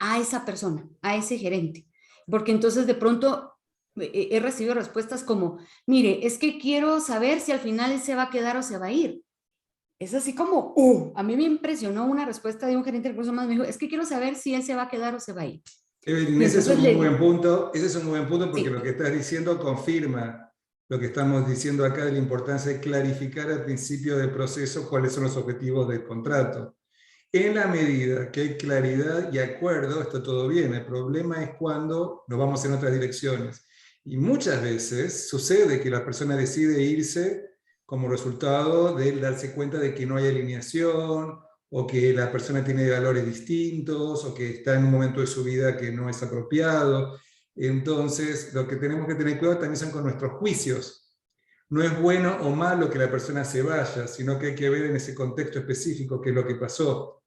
[SPEAKER 9] a esa persona, a ese gerente. Porque entonces de pronto he recibido respuestas como, mire, es que quiero saber si al final él se va a quedar o se va a ir. es así como, a mí me impresionó una respuesta de un gerente de recursos humanos, me dijo, es que quiero saber si él se va a quedar o se va a ir.
[SPEAKER 4] Evelyn, ese es un muy buen punto, porque lo que estás diciendo confirma lo que estamos diciendo acá de la importancia de clarificar al principio del proceso cuáles son los objetivos del contrato. En la medida que hay claridad y acuerdo, está todo bien. El problema es cuando nos vamos en otras direcciones. Y muchas veces sucede que la persona decide irse como resultado de darse cuenta de que no hay alineación, o que la persona tiene valores distintos, o que está en un momento de su vida que no es apropiado. Entonces, lo que tenemos que tener cuidado también son con nuestros juicios. No es bueno o malo que la persona se vaya, sino que hay que ver en ese contexto específico qué es lo que pasó.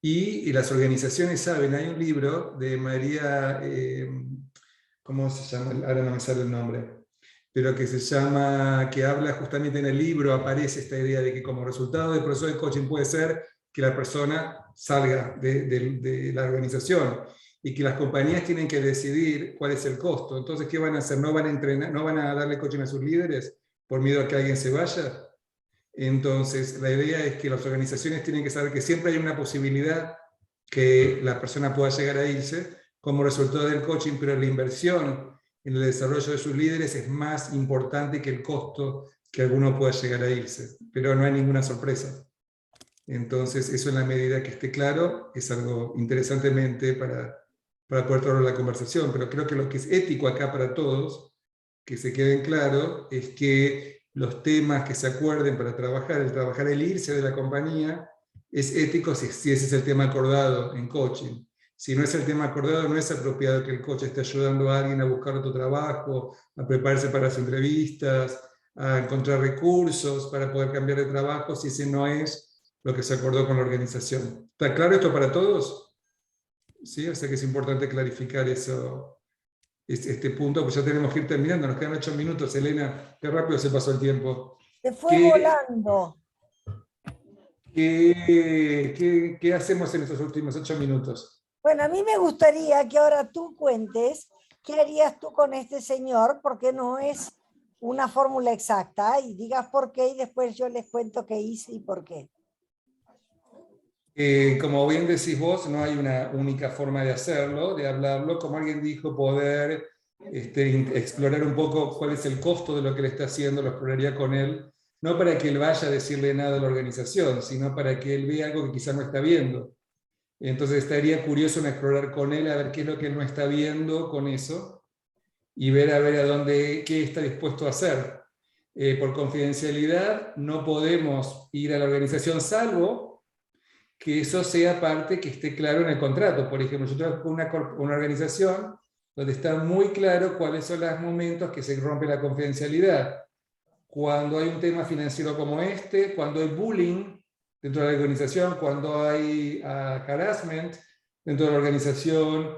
[SPEAKER 4] Y las organizaciones saben, hay un libro de María, ¿cómo se llama? Ahora no me sale el nombre, pero que se llama, que habla justamente en el libro, aparece esta idea de que como resultado del proceso de coaching puede ser que la persona salga de la organización, y que las compañías tienen que decidir cuál es el costo. Entonces, ¿qué van a hacer? ¿No van a entrenar, no van a darle coaching a sus líderes por miedo a que alguien se vaya? Entonces, la idea es que las organizaciones tienen que saber que siempre hay una posibilidad que la persona pueda llegar a irse como resultado del coaching, pero la inversión en el desarrollo de sus líderes es más importante que el costo que alguno pueda llegar a irse. Pero no hay ninguna sorpresa. Entonces, eso en la medida que esté claro, es algo interesantemente para poder traer la conversación. Pero creo que lo que es ético acá para todos, que se queden claro, es que los temas que se acuerden para trabajar, el irse de la compañía, es ético si ese es el tema acordado en coaching. Si no es el tema acordado, no es apropiado que el coach esté ayudando a alguien a buscar otro trabajo, a prepararse para las entrevistas, a encontrar recursos para poder cambiar de trabajo, si ese no es lo que se acordó con la organización. ¿Está claro esto para todos? Sí, o sea que es importante clarificar eso, este punto, pues ya tenemos que ir terminando, nos quedan 8 minutos, Elena, qué rápido se pasó el tiempo.
[SPEAKER 3] Se fue volando.
[SPEAKER 4] ¿Qué hacemos en estos últimos 8 minutos?
[SPEAKER 3] Bueno, a mí me gustaría que ahora tú cuentes qué harías tú con este señor, porque no es una fórmula exacta, y digas por qué, y después yo les cuento qué hice y por qué.
[SPEAKER 4] Como bien decís vos, no hay una única forma de hacerlo, de hablarlo. Como alguien dijo, poder explorar un poco cuál es el costo de lo que le está haciendo, lo exploraría con él, no para que él vaya a decirle nada a la organización, sino para que él vea algo que quizás no está viendo. Entonces estaría curioso en explorar con él, a ver qué es lo que él no está viendo con eso, y ver a dónde, qué está dispuesto a hacer. Por confidencialidad no podemos ir a la organización, salvo que eso sea parte que esté claro en el contrato. Por ejemplo, nosotros con una organización donde está muy claro cuáles son los momentos que se rompe la confidencialidad. Cuando hay un tema financiero como este, cuando hay bullying dentro de la organización, cuando hay harassment dentro de la organización,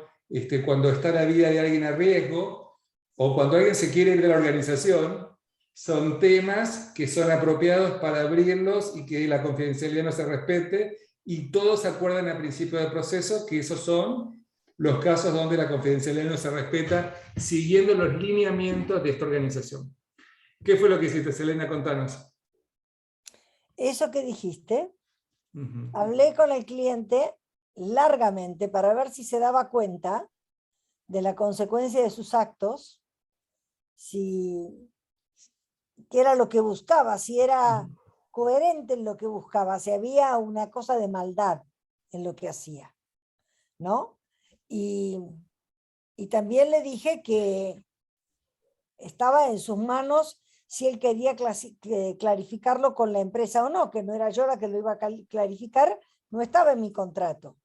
[SPEAKER 4] cuando está la vida de alguien a riesgo, o cuando alguien se quiere ir de la organización, son temas que son apropiados para abrirlos y que la confidencialidad no se respete, y todos se acuerdan al principio del proceso que esos son los casos donde la confidencialidad no se respeta, siguiendo los lineamientos de esta organización. ¿Qué fue lo que hiciste, Selena? Contanos.
[SPEAKER 3] Eso que dijiste, hablé con el cliente largamente para ver si se daba cuenta de la consecuencia de sus actos, qué era lo que buscaba, si era coherente en lo que buscaba, si había una cosa de maldad en lo que hacía, ¿no? Y también le dije que estaba en sus manos si él quería clarificarlo con la empresa o no, que no era yo la que lo iba a clarificar, no estaba en mi contrato,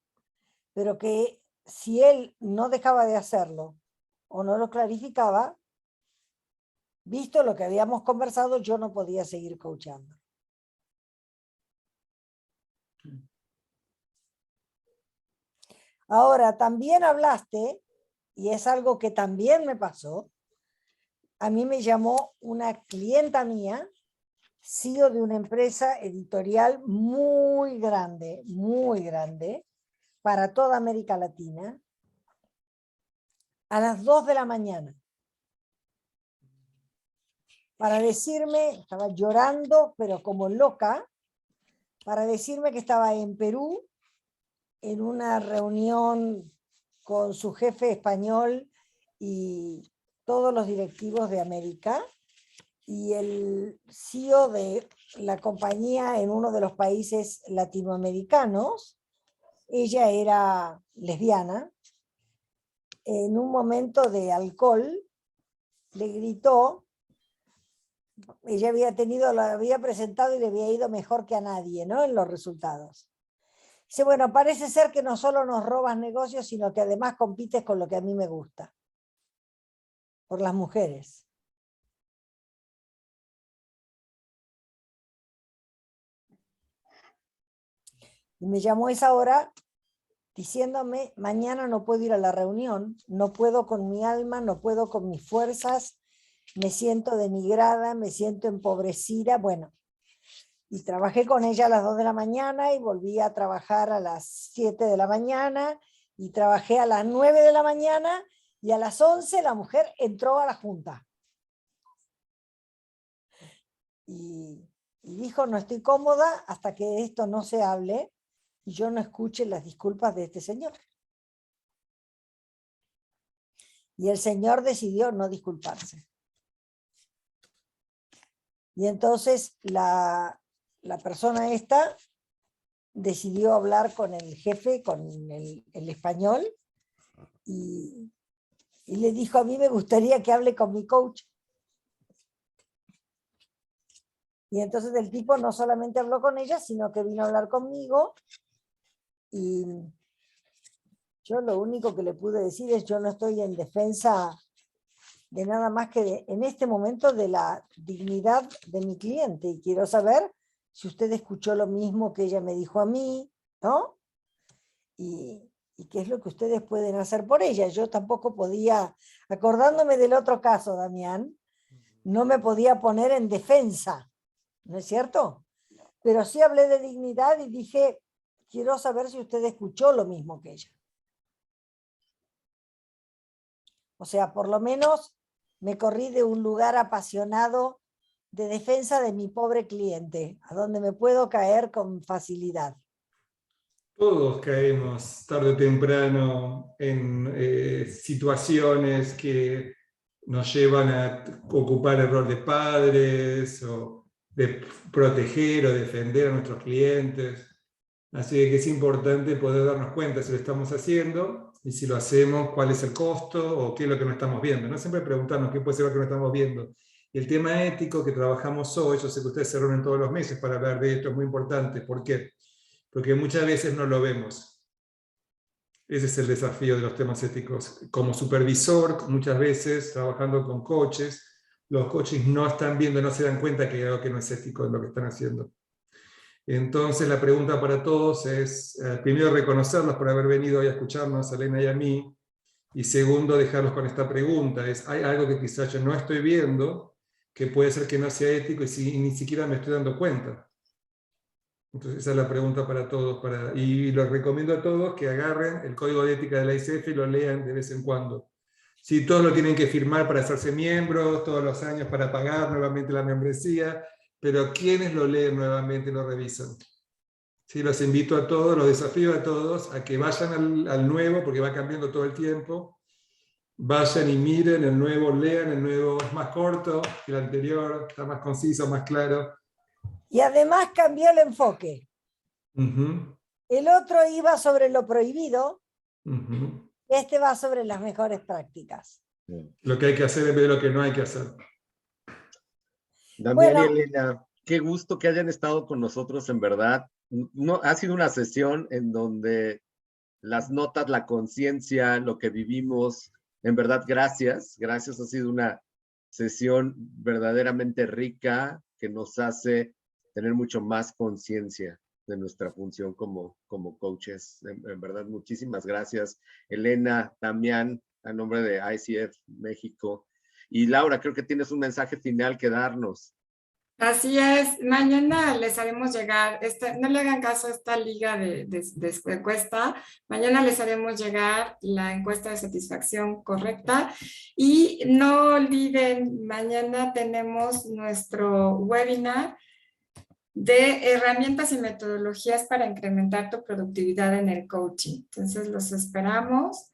[SPEAKER 3] pero que si él no dejaba de hacerlo o no lo clarificaba, visto lo que habíamos conversado, yo no podía seguir coachando. Ahora, también hablaste, y es algo que también me pasó, a mí me llamó una clienta mía, CEO de una empresa editorial muy grande, para toda América Latina, a las 2 de la mañana, para decirme, estaba llorando, pero como loca, para decirme que estaba en Perú en una reunión con su jefe español y todos los directivos de América y el CEO de la compañía en uno de los países latinoamericanos. Ella era lesbiana. En un momento de alcohol le gritó, ella había presentado y le había ido mejor que a nadie, ¿no? En los resultados. Dice, bueno, parece ser que no solo nos robas negocios, sino que además compites con lo que a mí me gusta. Por las mujeres. Y me llamó esa hora diciéndome, mañana no puedo ir a la reunión, no puedo con mi alma, no puedo con mis fuerzas, me siento denigrada, me siento empobrecida, bueno. Y trabajé con ella a las 2 de la mañana y volví a trabajar a las 7 de la mañana y trabajé a las 9 de la mañana y a las 11 la mujer entró a la junta. Y dijo, no estoy cómoda hasta que esto no se hable y yo no escuche las disculpas de este señor. Y el señor decidió no disculparse. Y entonces la persona esta decidió hablar con el jefe, con el español, y le dijo, a mí me gustaría que hable con mi coach. Y entonces el tipo no solamente habló con ella, sino que vino a hablar conmigo. Y yo lo único que le pude decir es, yo no estoy en defensa de nada más que en este momento de la dignidad de mi cliente. Y quiero saber si usted escuchó lo mismo que ella me dijo a mí, ¿no? Y qué es lo que ustedes pueden hacer por ella. Yo tampoco podía, acordándome del otro caso, Damián, no me podía poner en defensa, ¿no es cierto? Pero sí hablé de dignidad y dije, quiero saber si usted escuchó lo mismo que ella. O sea, por lo menos me corrí de un lugar apasionado de defensa de mi pobre cliente, a donde me puedo caer con facilidad.
[SPEAKER 4] Todos caemos tarde o temprano en situaciones que nos llevan a ocupar el rol de padres o de proteger o defender a nuestros clientes. Así que es importante poder darnos cuenta si lo estamos haciendo y si lo hacemos, cuál es el costo o qué es lo que no estamos viendo. No siempre preguntarnos qué puede ser lo que no estamos viendo. Y el tema ético que trabajamos hoy, yo sé que ustedes se reúnen todos los meses para hablar de esto, es muy importante. ¿Por qué? Porque muchas veces no lo vemos. Ese es el desafío de los temas éticos. Como supervisor, muchas veces, trabajando con coaches, los coaches no están viendo, no se dan cuenta que hay algo que no es ético en lo que están haciendo. Entonces la pregunta para todos es, primero, reconocerlos por haber venido hoy a escucharnos, a Elena y a mí, y segundo, dejarlos con esta pregunta, es, ¿hay algo que quizás yo no estoy viendo, que puede ser que no sea ético y ni siquiera me estoy dando cuenta? Entonces esa es la pregunta para todos, y los recomiendo a todos que agarren el código de ética de la ICF y lo lean de vez en cuando. Sí, todos lo tienen que firmar para hacerse miembros, todos los años para pagar nuevamente la membresía, pero ¿quiénes lo leen nuevamente y lo revisan? Sí, los invito a todos, los desafío a todos a que vayan al nuevo, porque va cambiando todo el tiempo. Vayan y miren el nuevo, lean el nuevo, es más corto que el anterior, está más conciso, más claro.
[SPEAKER 3] Y además cambió el enfoque.
[SPEAKER 4] Uh-huh.
[SPEAKER 3] El otro iba sobre lo prohibido,
[SPEAKER 4] Uh-huh.
[SPEAKER 3] este va sobre las mejores prácticas.
[SPEAKER 4] Lo que hay que hacer en vez de lo que no hay que hacer.
[SPEAKER 2] Damián
[SPEAKER 3] Bueno,
[SPEAKER 2] y Elena, qué gusto que hayan estado con nosotros, en verdad. No, ha sido una sesión en donde las notas, la conciencia, lo que vivimos, en verdad, gracias. Gracias, ha sido una sesión verdaderamente rica que nos hace tener mucho más conciencia de nuestra función como coaches. En verdad, muchísimas gracias. Elena, Damián, a nombre de ICF México. Y Laura, creo que tienes un mensaje final que darnos.
[SPEAKER 1] Así es, mañana les haremos llegar, no le hagan caso a esta liga de encuesta, mañana les haremos llegar la encuesta de satisfacción correcta y no olviden, mañana tenemos nuestro webinar de herramientas y metodologías para incrementar tu productividad en el coaching. Entonces los esperamos.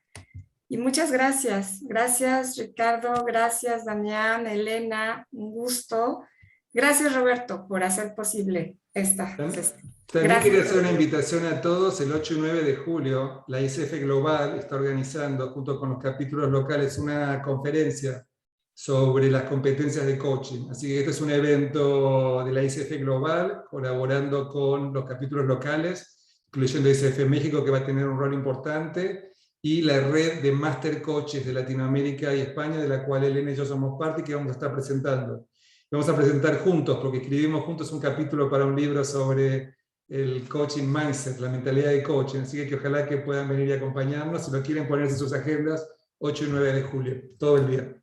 [SPEAKER 1] Y muchas gracias. Gracias, Ricardo. Gracias, Damián, Elena. Un gusto. Gracias, Roberto, por hacer posible esta sesión.
[SPEAKER 4] También quería hacer una invitación a todos. El 8 y 9 de julio, la ICF Global está organizando, junto con los capítulos locales, una conferencia sobre las competencias de coaching. Así que este es un evento de la ICF Global, colaborando con los capítulos locales, incluyendo ICF México, que va a tener un rol importante, y la red de Master Coaches de Latinoamérica y España, de la cual Elena y yo somos parte, y que vamos a estar presentando. Vamos a presentar juntos, porque escribimos juntos un capítulo para un libro sobre el coaching mindset, la mentalidad de coaching. Así que ojalá que puedan venir y acompañarnos. Si lo quieren ponerse en sus agendas, 8 y 9 de julio, todo el día.